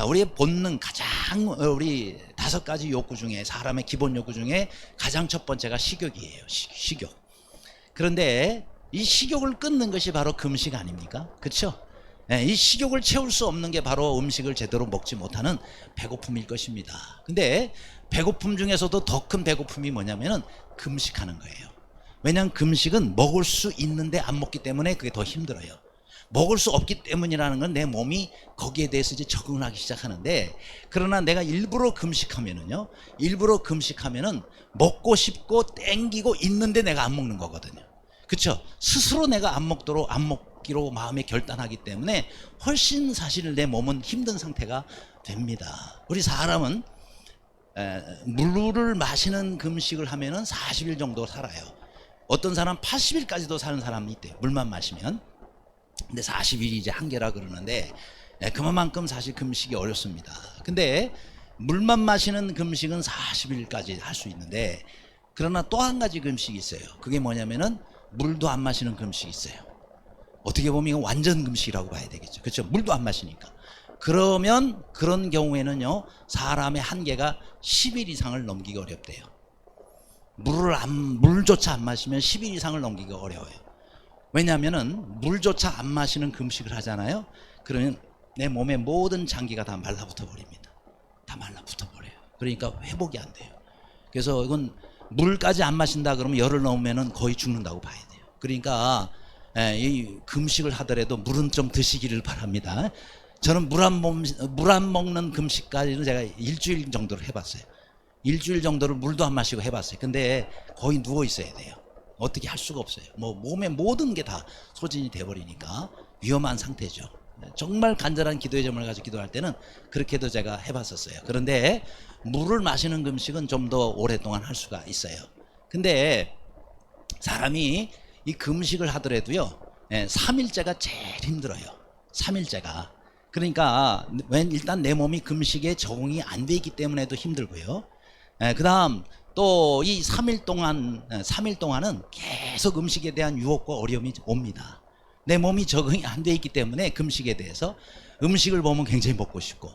우리의 본능, 가장 우리 5가지 욕구 중에, 사람의 기본 욕구 중에 가장 첫 번째가 식욕이에요. 식욕. 그런데 이 식욕을 끊는 것이 바로 금식 아닙니까? 그렇죠? 이 식욕을 채울 수 없는 게 바로 음식을 제대로 먹지 못하는 배고픔일 것입니다. 근데 배고픔 중에서도 더 큰 배고픔이 뭐냐면은 금식하는 거예요. 왜냐하면 금식은 먹을 수 있는데 안 먹기 때문에 그게 더 힘들어요. 먹을 수 없기 때문이라는 건 내 몸이 거기에 대해서 이제 적응을 하기 시작하는데, 그러나 내가 일부러 금식하면은요, 일부러 금식하면은 먹고 싶고 땡기고 있는데 내가 안 먹는 거거든요. 그렇죠? 스스로 내가 안 먹기로 마음에 결단하기 때문에 훨씬 사실 내 몸은 힘든 상태가 됩니다. 우리 사람은 물을 마시는 금식을 하면은 40일 정도 살아요. 어떤 사람 80일까지도 사는 사람이 있대요. 물만 마시면. 근데 40일이 이제 한계라 그러는데, 그만큼 사실 금식이 어렵습니다. 근데 물만 마시는 금식은 40일까지 할 수 있는데, 그러나 또 한 가지 금식이 있어요. 그게 뭐냐면은 물도 안 마시는 금식이 있어요. 어떻게 보면 이건 완전 금식이라고 봐야 되겠죠. 그렇죠? 물도 안 마시니까. 그러면 그런 경우에는요, 사람의 한계가 10일 이상을 넘기기 어렵대요. 물조차 안 마시면 10일 이상을 넘기기가 어려워요. 왜냐하면은 물조차 안 마시는 금식을 하잖아요. 그러면 내 몸의 모든 장기가 다 말라붙어 버립니다. 다 말라붙어 버려요. 그러니까 회복이 안 돼요. 그래서 이건 물까지 안 마신다 그러면 열을 넘으면은 거의 죽는다고 봐야 돼요. 그러니까 이 금식을 하더라도 물은 좀 드시기를 바랍니다. 저는 물 안 먹는 금식까지는 제가 일주일 정도를 해봤어요. 일주일 정도를 물도 안 마시고 해봤어요. 근데 거의 누워 있어야 돼요. 어떻게 할 수가 없어요. 뭐 몸의 모든 게 다 소진이 돼버리니까 위험한 상태죠. 정말 간절한 기도의 점을 가지고 기도할 때는 그렇게도 제가 해봤었어요. 그런데 물을 마시는 금식은 좀 더 오랫동안 할 수가 있어요. 근데 사람이 이 금식을 하더라도요, 3일째가 제일 힘들어요. 3일째가. 그러니까 일단 내 몸이 금식에 적응이 안 돼 있기 때문에도 힘들고요. 그 다음 또 이 3일 동안은 계속 음식에 대한 유혹과 어려움이 옵니다. 내 몸이 적응이 안 돼 있기 때문에 금식에 대해서 음식을 보면 굉장히 먹고 싶고,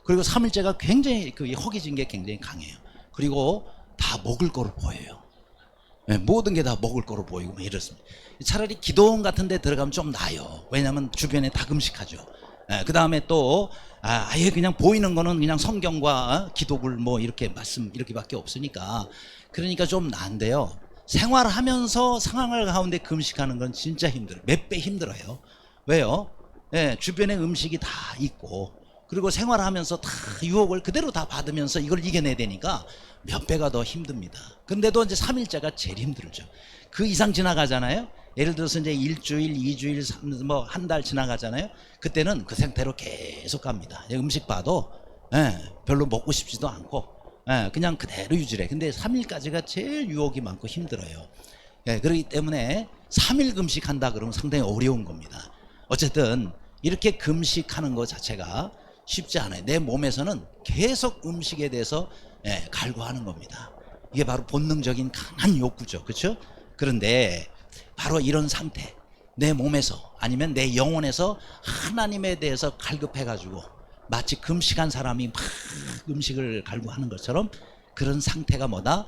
그리고 3일째가 굉장히 허기진 게 굉장히 강해요. 그리고 다 먹을 거로 보여요. 모든 게 다 먹을 거로 보이고 뭐 이렇습니다. 차라리 기도원 같은 데 들어가면 좀 나아요. 왜냐하면 주변에 다 금식하죠. 그 다음에 또 아예 그냥 보이는 거는 그냥 성경과 기도글 뭐 이렇게 말씀 이렇게밖에 없으니까, 그러니까 좀 나은데요, 생활하면서 상황을 가운데 금식하는 건 진짜 힘들어요. 몇 배 힘들어요. 왜요? 주변에 음식이 다 있고, 그리고 생활하면서 다 유혹을 그대로 다 받으면서 이걸 이겨내야 되니까 몇 배가 더 힘듭니다. 근데도 이제 3일째가 제일 힘들죠. 그 이상 지나가잖아요. 예를 들어서 이제 일주일, 2주일, 뭐 한 달 지나가잖아요. 그때는 그 상태로 계속 갑니다. 음식 봐도 별로 먹고 싶지도 않고 그냥 그대로 유지해. 근데 3일까지가 제일 유혹이 많고 힘들어요. 그렇기 때문에 3일 금식한다 그러면 상당히 어려운 겁니다. 어쨌든 이렇게 금식하는 것 자체가 쉽지 않아요. 내 몸에서는 계속 음식에 대해서 갈구하는 겁니다. 이게 바로 본능적인 강한 욕구죠. 그렇죠? 그런데 바로 이런 상태, 내 몸에서 아니면 내 영혼에서 하나님에 대해서 갈급해가지고 마치 금식한 사람이 막 음식을 갈구하는 것처럼, 그런 상태가 뭐다?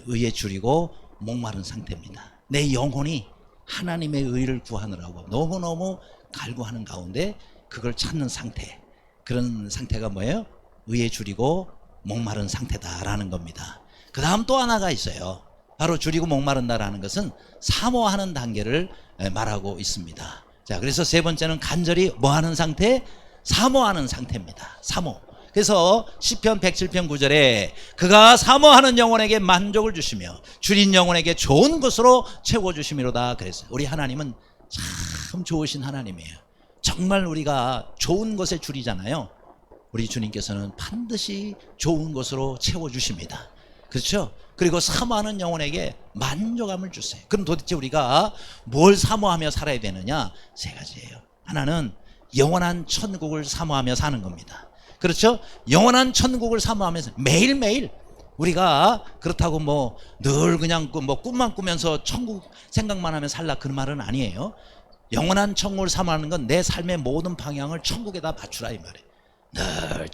의에 줄이고 목마른 상태입니다. 내 영혼이 하나님의 의를 구하느라고 너무너무 갈구하는 가운데 그걸 찾는 상태, 그런 상태가 뭐예요? 의에 줄이고 목마른 상태다라는 겁니다. 그 다음 또 하나가 있어요. 바로 줄이고 목마른다라는 것은 사모하는 단계를 말하고 있습니다. 자, 그래서 세 번째는 간절히 뭐하는 상태? 사모하는 상태입니다. 사모. 그래서 시편 107편 9절에 그가 사모하는 영혼에게 만족을 주시며 줄인 영혼에게 좋은 것으로 채워주심이로다 그랬어요. 우리 하나님은 참 좋으신 하나님이에요. 정말 우리가 좋은 것에 줄이잖아요. 우리 주님께서는 반드시 좋은 것으로 채워주십니다. 그렇죠? 그리고 사모하는 영혼에게 만족함을 주세요. 그럼 도대체 우리가 뭘 사모하며 살아야 되느냐? 세 가지예요. 하나는 영원한 천국을 사모하며 사는 겁니다. 그렇죠? 영원한 천국을 사모하면서 매일매일 우리가 그렇다고 뭐 늘 그냥 뭐 꿈만 꾸면서 천국 생각만 하면 살라, 그 말은 아니에요. 영원한 천국을 사모하는 건 내 삶의 모든 방향을 천국에다 맞추라 이 말이에요. 늘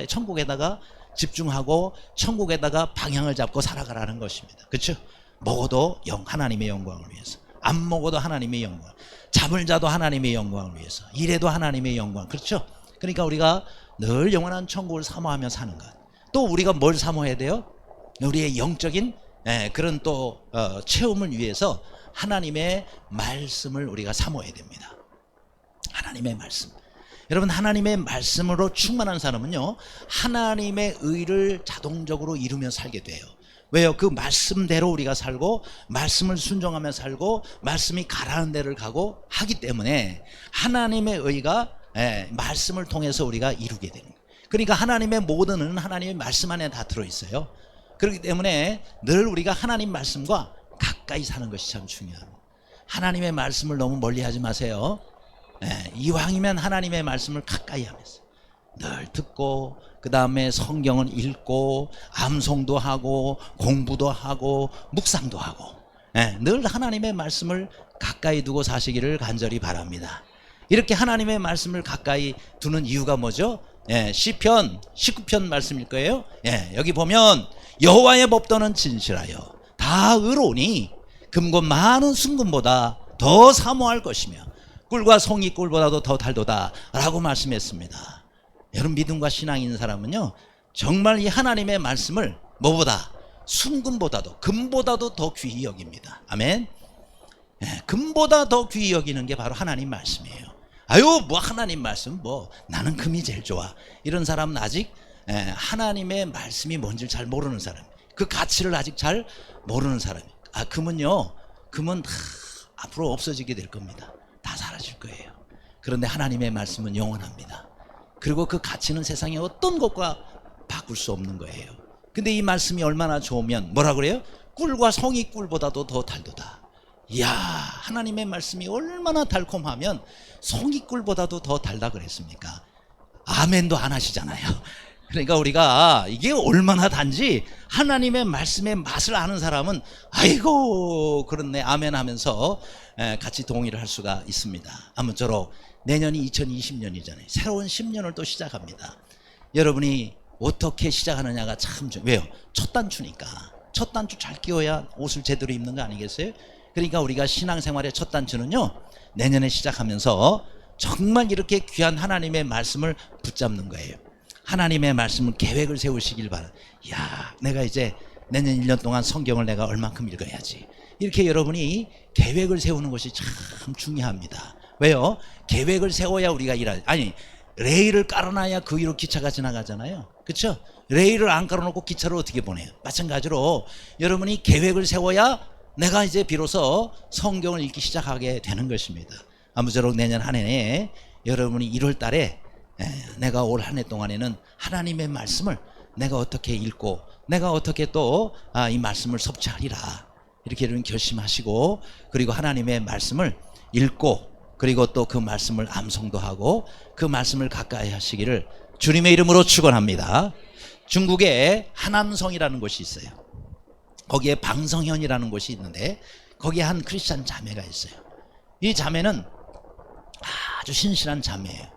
천국에다가 집중하고 천국에다가 방향을 잡고 살아가라는 것입니다. 그렇죠? 먹어도 하나님의 영광을 위해서, 안 먹어도 하나님의 영광, 잠을 자도 하나님의 영광을 위해서, 일해도 하나님의 영광. 그렇죠? 그러니까 우리가 늘 영원한 천국을 사모하며 사는 것. 또 우리가 뭘 사모해야 돼요? 우리의 영적인 그런 또 체험을 위해서 하나님의 말씀을 우리가 사모해야 됩니다. 하나님의 말씀. 여러분, 하나님의 말씀으로 충만한 사람은요, 하나님의 의를 자동적으로 이루며 살게 돼요. 왜요? 그 말씀대로 우리가 살고, 말씀을 순종하며 살고, 말씀이 가라는 데를 가고 하기 때문에 하나님의 의가 말씀을 통해서 우리가 이루게 되는 거예요. 그러니까 하나님의 모든 의는 하나님의 말씀 안에 다 들어있어요. 그렇기 때문에 늘 우리가 하나님 말씀과 가까이 사는 것이 참 중요합니다. 하나님의 말씀을 너무 멀리 하지 마세요. 이왕이면 하나님의 말씀을 가까이 하면서 늘 듣고, 그 다음에 성경을 읽고, 암송도 하고, 공부도 하고, 묵상도 하고, 늘 하나님의 말씀을 가까이 두고 사시기를 간절히 바랍니다. 이렇게 하나님의 말씀을 가까이 두는 이유가 뭐죠? 시편 19편 말씀일 거예요. 여기 보면 여호와의 법도는 진실하여 다 의로우니 금과 많은 순금보다 더 사모할 것이며 꿀과 송이 꿀보다도 더 달도다 라고 말씀했습니다. 여러분, 믿음과 신앙이 있는 사람은요, 정말 이 하나님의 말씀을 뭐보다, 순금보다도, 금보다도 더 귀히 여깁니다. 아멘. 금보다 더 귀히 여기는 게 바로 하나님 말씀이에요. 아유, 뭐 하나님 말씀, 뭐 나는 금이 제일 좋아, 이런 사람은 아직 하나님의 말씀이 뭔지를 잘 모르는 사람, 그 가치를 아직 잘 모르는 사람이에요. 금은 다 앞으로 없어지게 될 겁니다. 다 사라질 거예요. 그런데 하나님의 말씀은 영원합니다. 그리고 그 가치는 세상의 어떤 것과 바꿀 수 없는 거예요. 근데 이 말씀이 얼마나 좋으면 뭐라 그래요? 꿀과 송이 꿀보다도 더 달도다. 이야, 하나님의 말씀이 얼마나 달콤하면 송이 꿀보다도 더 달다 그랬습니까? 아멘도 안 하시잖아요. 그러니까 우리가 이게 얼마나 단지 하나님의 말씀의 맛을 아는 사람은 아이고 그렇네 아멘 하면서 같이 동의를 할 수가 있습니다. 아무쪼록 내년이 2020년이잖아요. 새로운 10년을 또 시작합니다. 여러분이 어떻게 시작하느냐가 참 왜요? 첫 단추니까. 첫 단추 잘 끼워야 옷을 제대로 입는 거 아니겠어요? 그러니까 우리가 신앙생활의 첫 단추는요, 내년에 시작하면서 정말 이렇게 귀한 하나님의 말씀을 붙잡는 거예요. 하나님의 말씀을 계획을 세우시길 바랍니다. 야, 내가 이제 내년 1년 동안 성경을 내가 얼만큼 읽어야지. 이렇게 여러분이 계획을 세우는 것이 참 중요합니다. 왜요? 계획을 세워야 우리가 아니, 레일을 깔아놔야 그 위로 기차가 지나가잖아요. 그렇죠? 레일을 안 깔아놓고 기차를 어떻게 보내요? 마찬가지로 여러분이 계획을 세워야 내가 이제 비로소 성경을 읽기 시작하게 되는 것입니다. 아무쪼록 내년 한 해에 여러분이 1월 달에 내가 올 한 해 동안에는 하나님의 말씀을 내가 어떻게 읽고 내가 어떻게 또 이 말씀을 섭취하리라, 이렇게 여러분 결심하시고, 그리고 하나님의 말씀을 읽고 그리고 또 그 말씀을 암송도 하고 그 말씀을 가까이 하시기를 주님의 이름으로 축원합니다. 중국에 하남성이라는 곳이 있어요. 거기에 방성현이라는 곳이 있는데 거기에 한 크리스찬 자매가 있어요. 이 자매는 아주 신실한 자매예요.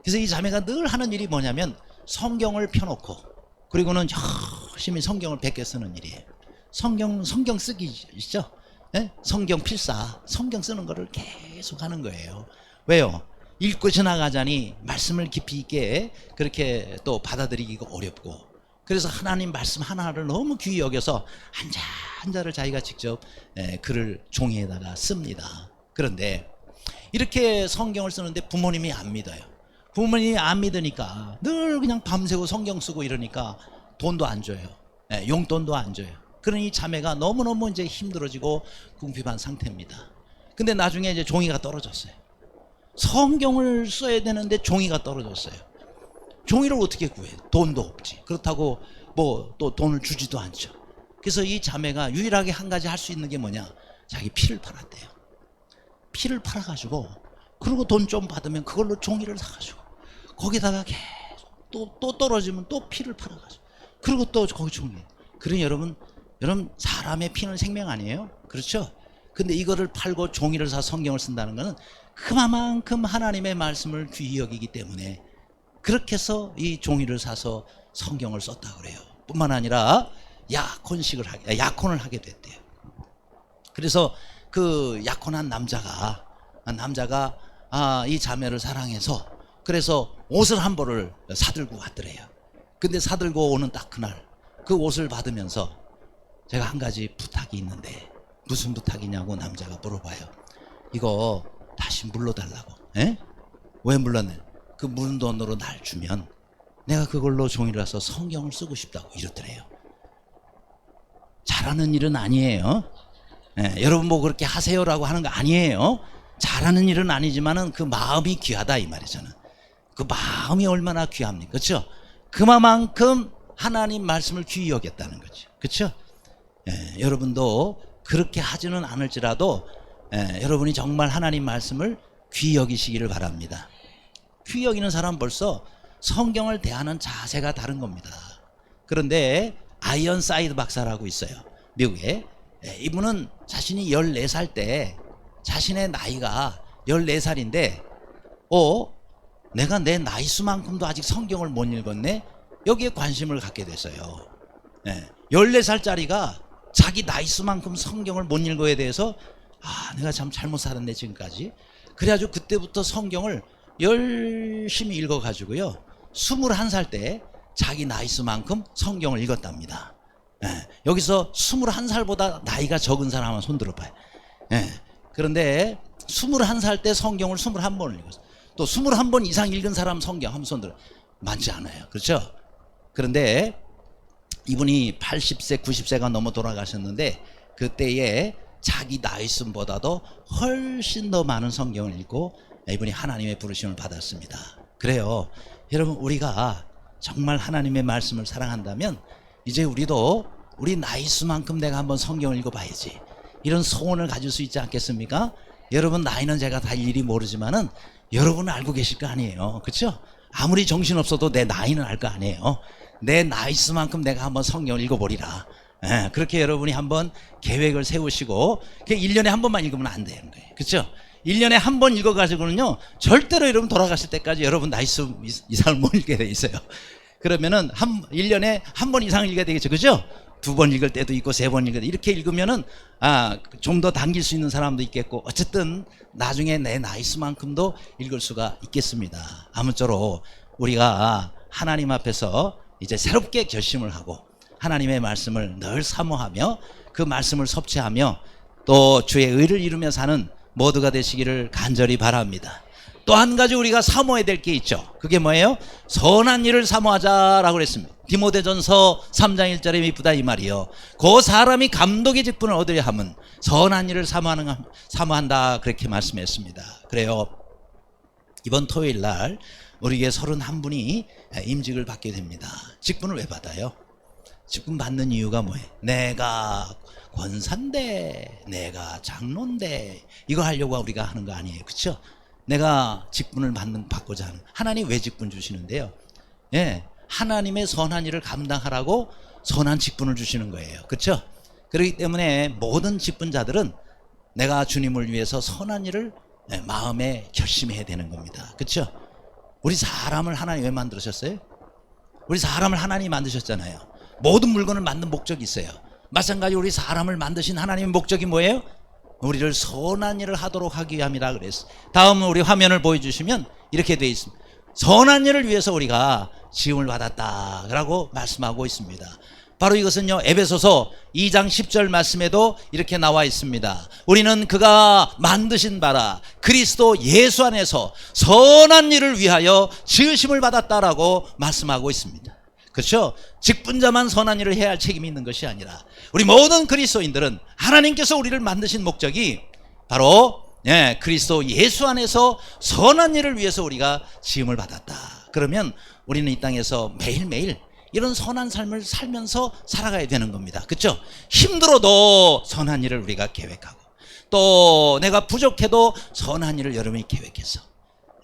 그래서 이 자매가 늘 하는 일이 뭐냐면 성경을 펴놓고 그리고는 열심히 성경을 베껴 쓰는 일이에요. 성경 쓰기 있죠? 성경 필사, 성경 쓰는 거를 계속 하는 거예요. 왜요? 읽고 지나가자니 말씀을 깊이 있게 그렇게 또 받아들이기가 어렵고, 그래서 하나님 말씀 하나를 너무 귀히 여겨서 한자 한자를 자기가 직접 글을 종이에다가 씁니다. 그런데 이렇게 성경을 쓰는데 부모님이 안 믿어요. 부모님이 안 믿으니까 늘 그냥 밤새고 성경 쓰고 이러니까 돈도 안 줘요. 용돈도 안 줘요. 그러니 자매가 너무너무 이제 힘들어지고 궁핍한 상태입니다. 근데 나중에 이제 종이가 떨어졌어요. 성경을 써야 되는데 종이가 떨어졌어요. 종이를 어떻게 구해? 돈도 없지. 그렇다고 뭐 또 돈을 주지도 않죠. 그래서 이 자매가 유일하게 한 가지 할 수 있는 게 뭐냐? 자기 피를 팔았대요. 피를 팔아가지고 그리고 돈 좀 받으면 그걸로 종이를 사가지고 거기다가 계속 또 떨어지면 또 피를 팔아가지고 그리고 또 거기 종이. 그러니 여러분 사람의 피는 생명 아니에요? 그렇죠? 근데 이거를 팔고 종이를 사 성경을 쓴다는 것은 그만큼 하나님의 말씀을 귀히 여기기 때문에 그렇게 해서 이 종이를 사서 성경을 썼다고 그래요. 뿐만 아니라 약혼을 하게 됐대요. 그래서 그 약혼한 남자가 이 자매를 사랑해서 그래서 옷을 한 벌을 사들고 왔더래요. 근데 사들고 오는 딱 그날 그 옷을 받으면서 제가 한 가지 부탁이 있는데 무슨 부탁이냐고 남자가 물어봐요. 이거 다시 물러달라고. 에? 왜 물렀네? 그 문 돈으로 날 주면 내가 그걸로 종이를 사서 성경을 쓰고 싶다고 이러더래요. 잘하는 일은 아니에요. 여러분 뭐 그렇게 하세요라고 하는 거 아니에요. 잘하는 일은 아니지만은 그 마음이 귀하다 이 말이에요. 저는 그 마음이 얼마나 귀합니까? 그렇죠? 그만큼 하나님 말씀을 귀히 여겼다는 거죠. 그렇죠? 여러분도 그렇게 하지는 않을지라도 여러분이 정말 하나님 말씀을 귀히 여기시기를 바랍니다. 귀히 여기는 사람 벌써 성경을 대하는 자세가 다른 겁니다. 그런데 아이언사이드 박사라고 있어요. 미국에. 이분은 자신이 14살 때 자신의 나이가 14살인데 내가 내 나이 수만큼도 아직 성경을 못 읽었네? 여기에 관심을 갖게 됐어요. 14살짜리가 자기 나이 수만큼 성경을 못 읽어야 돼서 내가 참 잘못 살았네 지금까지. 그래가지고 그때부터 성경을 열심히 읽어가지고요 21살 때 자기 나이 수만큼 성경을 읽었답니다. 여기서 21살보다 나이가 적은 사람 한번 손 들어봐요. 그런데 21살 때 성경을 21번을 읽었어요. 또 21번 이상 읽은 사람 성경 한번 손 들어. 많지 않아요. 그렇죠? 그런데 이분이 80세 90세가 넘어 돌아가셨는데 그때에 자기 나이순보다도 훨씬 더 많은 성경을 읽고 이분이 하나님의 부르심을 받았습니다. 그래요. 여러분 우리가 정말 하나님의 말씀을 사랑한다면 이제 우리도 우리 나이수만큼 내가 한번 성경을 읽어봐야지 이런 소원을 가질 수 있지 않겠습니까? 여러분 나이는 제가 다 일일이 모르지만은 여러분은 알고 계실 거 아니에요. 그렇죠? 아무리 정신없어도 내 나이는 알 거 아니에요. 내 나이수만큼 내가 한번 성경을 읽어보리라. 그렇게 여러분이 한번 계획을 세우시고 1년에 한 번만 읽으면 안 되는 거예요. 그렇죠? 1년에 한 번 읽어가지고는요 절대로 여러분 돌아가실 때까지 여러분 나이수 이상을 못 읽게 돼 있어요. 그러면은 1년에 한 번 이상 읽어야 되겠죠. 그죠? 2번 읽을 때도 있고 3번 읽을 때 이렇게 읽으면은 좀 더 당길 수 있는 사람도 있겠고 어쨌든 나중에 내 나이수만큼도 읽을 수가 있겠습니다. 아무쪼록 우리가 하나님 앞에서 이제 새롭게 결심을 하고 하나님의 말씀을 늘 사모하며 그 말씀을 섭취하며 또 주의 의를 이루며 사는 모두가 되시기를 간절히 바랍니다. 또 한 가지 우리가 사모해야 될 게 있죠. 그게 뭐예요? 선한 일을 사모하자라고 그랬습니다. 디모데전서 3장 1절에 미쁘다 이 말이요. 그 사람이 감독의 직분을 얻으려 함은 선한 일을 사모한다 그렇게 말씀했습니다. 그래요. 이번 토요일 날 우리에게 31분이 임직을 받게 됩니다. 직분을 왜 받아요? 직분 받는 이유가 뭐예요? 내가 권사인데 내가 장로인데 이거 하려고 우리가 하는 거 아니에요. 그렇죠? 내가 직분을 받고자 하는 하나님 왜 직분 주시는데요? 하나님의 선한 일을 감당하라고 선한 직분을 주시는 거예요. 그렇죠? 그렇기 때문에 모든 직분자들은 내가 주님을 위해서 선한 일을 마음에 결심해야 되는 겁니다. 그렇죠? 우리 사람을 하나님 왜 만드셨어요? 우리 사람을 하나님이 만드셨잖아요. 모든 물건을 만든 목적이 있어요. 마찬가지로 우리 사람을 만드신 하나님의 목적이 뭐예요? 우리를 선한 일을 하도록 하기 위함이라 그랬어요. 다음 우리 화면을 보여주시면 이렇게 되어 있습니다. 선한 일을 위해서 우리가 지음을 받았다라고 말씀하고 있습니다. 바로 이것은요 에베소서 2장 10절 말씀에도 이렇게 나와 있습니다. 우리는 그가 만드신 바라 그리스도 예수 안에서 선한 일을 위하여 지으심을 받았다라고 말씀하고 있습니다. 그렇죠? 직분자만 선한 일을 해야 할 책임이 있는 것이 아니라 우리 모든 그리스도인들은 하나님께서 우리를 만드신 목적이 바로 그리스도 예수 안에서 선한 일을 위해서 우리가 지음을 받았다. 그러면 우리는 이 땅에서 매일매일 이런 선한 삶을 살면서 살아가야 되는 겁니다. 그렇죠? 힘들어도 선한 일을 우리가 계획하고 또 내가 부족해도 선한 일을 여러분이 계획해서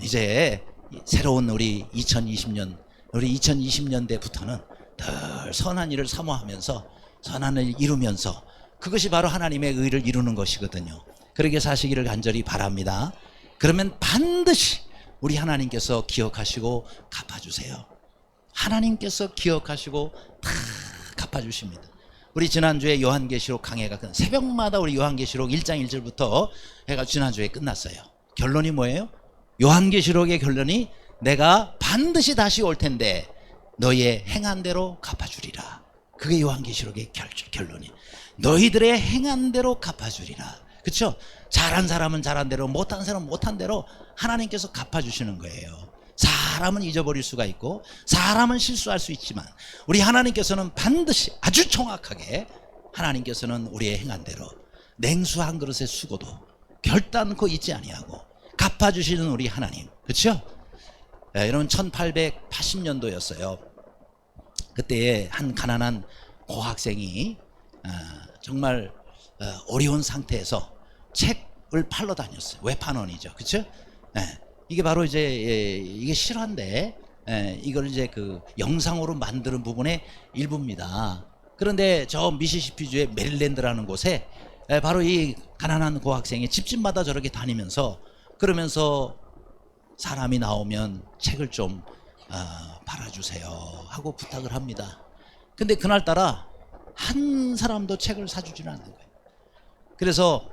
이제 새로운 우리 2020년대부터는 늘 선한 일을 사모하면서 선한 일을 이루면서 그것이 바로 하나님의 의를 이루는 것이거든요. 그렇게 사시기를 간절히 바랍니다. 그러면 반드시 우리 하나님께서 기억하시고 갚아주세요. 하나님께서 기억하시고 다 갚아주십니다. 우리 지난주에 요한계시록 강해가 새벽마다 우리 요한계시록 1장 1절부터 해가 지난주에 끝났어요. 결론이 뭐예요? 요한계시록의 결론이 내가 반드시 다시 올 텐데 너희의 행한 대로 갚아주리라. 그게 요한계시록의 결론이. 너희들의 행한 대로 갚아주리라. 그렇죠? 잘한 사람은 잘한 대로, 못한 사람은 못한 대로 하나님께서 갚아주시는 거예요. 사람은 잊어버릴 수가 있고 사람은 실수할 수 있지만 우리 하나님께서는 반드시 아주 정확하게 하나님께서는 우리의 행한 대로 냉수 한 그릇의 수고도 결단코 잊지 아니하고 갚아주시는 우리 하나님. 그렇죠? 여러분 1880년도였어요. 그때에 한 가난한 고학생이 정말 어려운 상태에서 책을 팔러 다녔어요. 외판원이죠. 그렇죠? 이게 바로 이제 이게 실화인데 이걸 이제 그 영상으로 만드는 부분의 일부입니다. 그런데 저 미시시피주의 메릴랜드라는 곳에 바로 이 가난한 고학생이 집집마다 저렇게 다니면서 그러면서 사람이 나오면 책을 좀 팔아주세요 하고 부탁을 합니다. 근데 그날따라 한 사람도 책을 사주지는 않는 거예요. 그래서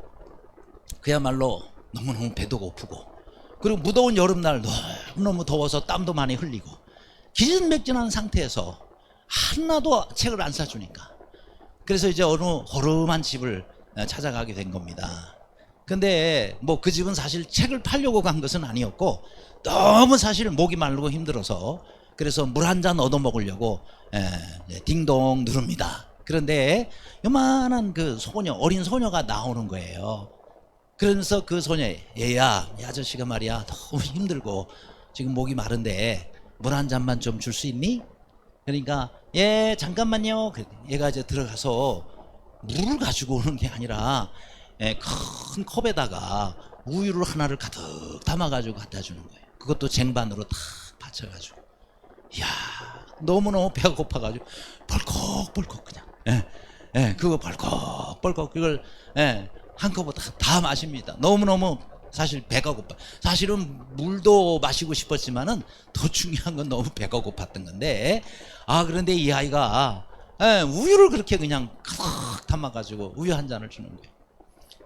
그야말로 너무너무 배도 고프고 그리고 무더운 여름날 너무너무 더워서 땀도 많이 흘리고 기진맥진한 상태에서 하나도 책을 안 사주니까 그래서 이제 어느 허름한 집을 찾아가게 된 겁니다. 근데 뭐 그 집은 사실 책을 팔려고 간 것은 아니었고 너무 사실 목이 마르고 힘들어서 그래서 물 한 잔 얻어 먹으려고 딩동 누릅니다. 그런데 요만한 그 소녀, 어린 소녀가 나오는 거예요. 그러면서 그 소녀, 얘야, 이 아저씨가 말이야 너무 힘들고 지금 목이 마른데 물 한 잔만 좀 줄 수 있니? 그러니까 예 잠깐만요. 얘가 이제 들어가서 물을 가지고 오는 게 아니라 큰 컵에다가 우유를 하나를 가득 담아가지고 갖다 주는 거예요. 그것도 쟁반으로 탁 받쳐가지고. 이야 너무너무 배가 고파가지고 벌컥벌컥 그냥 그거 벌컥벌컥 그걸 한꺼번에 다 마십니다. 너무너무 사실 배가 고파. 사실은 물도 마시고 싶었지만은 더 중요한 건 너무 배가 고팠던 건데 그런데 이 아이가 우유를 그렇게 그냥 가득 담아가지고 우유 한 잔을 주는 거예요.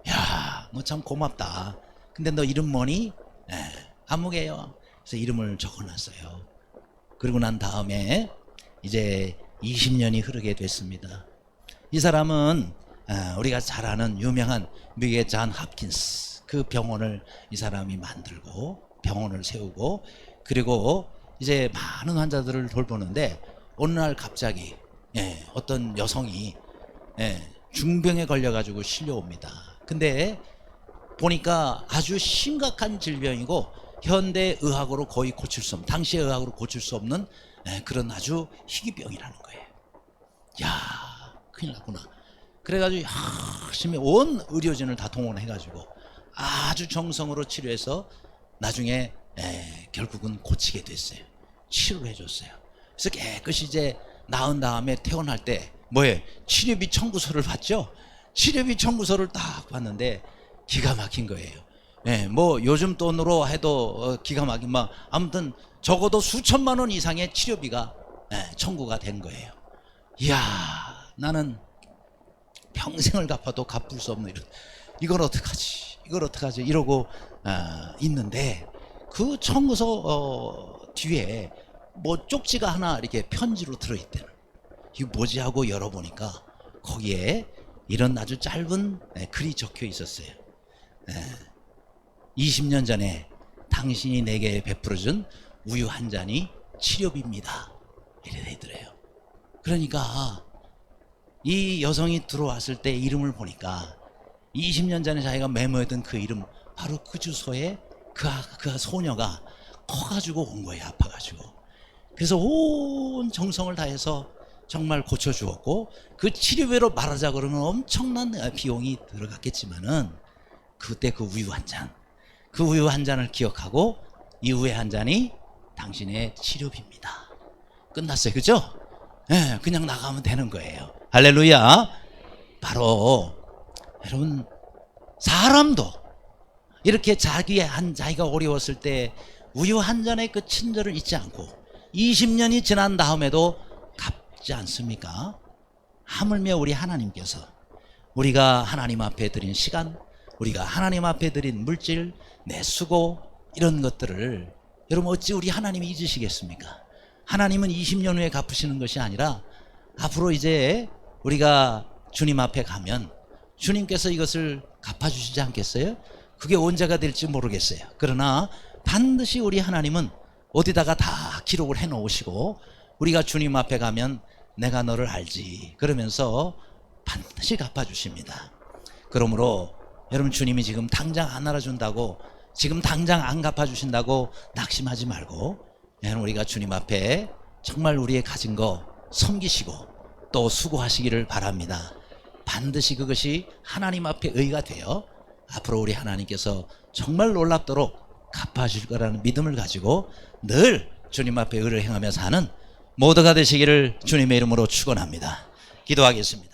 야, 너 참 고맙다. 근데 너 이름 뭐니? 아무개요. 그래서 이름을 적어놨어요. 그리고 난 다음에 이제 20년이 흐르게 됐습니다. 이 사람은 우리가 잘 아는 유명한 미국의 존 홉킨스 그 병원을 이 사람이 만들고 병원을 세우고 그리고 이제 많은 환자들을 돌보는데 어느 날 갑자기 어떤 여성이 중병에 걸려가지고 실려옵니다. 근데 보니까 아주 심각한 질병이고 현대 의학으로 거의 고칠 수 없는, 당시의 의학으로 고칠 수 없는 그런 아주 희귀병이라는 거예요. 야, 큰일 났구나. 그래가지고 열심히 온 의료진을 다 동원해가지고 아주 정성으로 치료해서 나중에 결국은 고치게 됐어요. 치료를 해줬어요. 그래서 깨끗이 이제 나은 다음에 퇴원할 때 뭐예요? 치료비 청구서를 받죠. 치료비 청구서를 딱 봤는데 기가 막힌 거예요. 뭐 요즘 돈으로 해도 기가 막힌 막 아무튼 적어도 수천만 원 이상의 치료비가 청구가 된 거예요. 이야, 나는 평생을 갚아도 갚을 수 없는 이걸 어떡하지? 이걸 어떡하지? 이러고 있는데 그 청구서 뒤에 뭐 쪽지가 하나 이렇게 편지로 들어있대요. 이거 뭐지 하고 열어보니까 거기에 이런 아주 짧은 글이 적혀 있었어요. 20년 전에 당신이 내게 베풀어준 우유 한 잔이 치료비입니다. 이래 되더래요. 그러니까 이 여성이 들어왔을 때 이름을 보니까 20년 전에 자기가 메모했던 그 이름 바로 그 주소에 그 소녀가 커가지고 온 거예요. 아파가지고. 그래서 온 정성을 다해서 정말 고쳐주었고 그 치료비로 말하자 그러면 엄청난 비용이 들어갔겠지만은 그때 그 우유 한 잔, 그 우유 한 잔을 기억하고 이 우유 한 잔이 당신의 치료비입니다. 끝났어요. 그죠? 그냥 나가면 되는 거예요. 할렐루야. 바로 여러분 사람도 이렇게 자기가 어려웠을 때 우유 한 잔의 그 친절을 잊지 않고 20년이 지난 다음에도 갚지 않습니까? 하물며 우리 하나님께서 우리가 하나님 앞에 드린 시간, 우리가 하나님 앞에 드린 물질, 내 수고 이런 것들을 여러분 어찌 우리 하나님이 잊으시겠습니까? 하나님은 20년 후에 갚으시는 것이 아니라 앞으로 이제 우리가 주님 앞에 가면 주님께서 이것을 갚아주시지 않겠어요? 그게 언제가 될지 모르겠어요. 그러나 반드시 우리 하나님은 어디다가 다 기록을 해 놓으시고 우리가 주님 앞에 가면 내가 너를 알지 그러면서 반드시 갚아주십니다. 그러므로 여러분, 주님이 지금 당장 안 알아준다고, 지금 당장 안 갚아주신다고 낙심하지 말고 여러분, 우리가 주님 앞에 정말 우리의 가진 거 섬기시고 또 수고하시기를 바랍니다. 반드시 그것이 하나님 앞에 의가 되어 앞으로 우리 하나님께서 정말 놀랍도록 갚아주실 거라는 믿음을 가지고 늘 주님 앞에 의를 행하며 사는 모두가 되시기를 주님의 이름으로 축원합니다. 기도하겠습니다.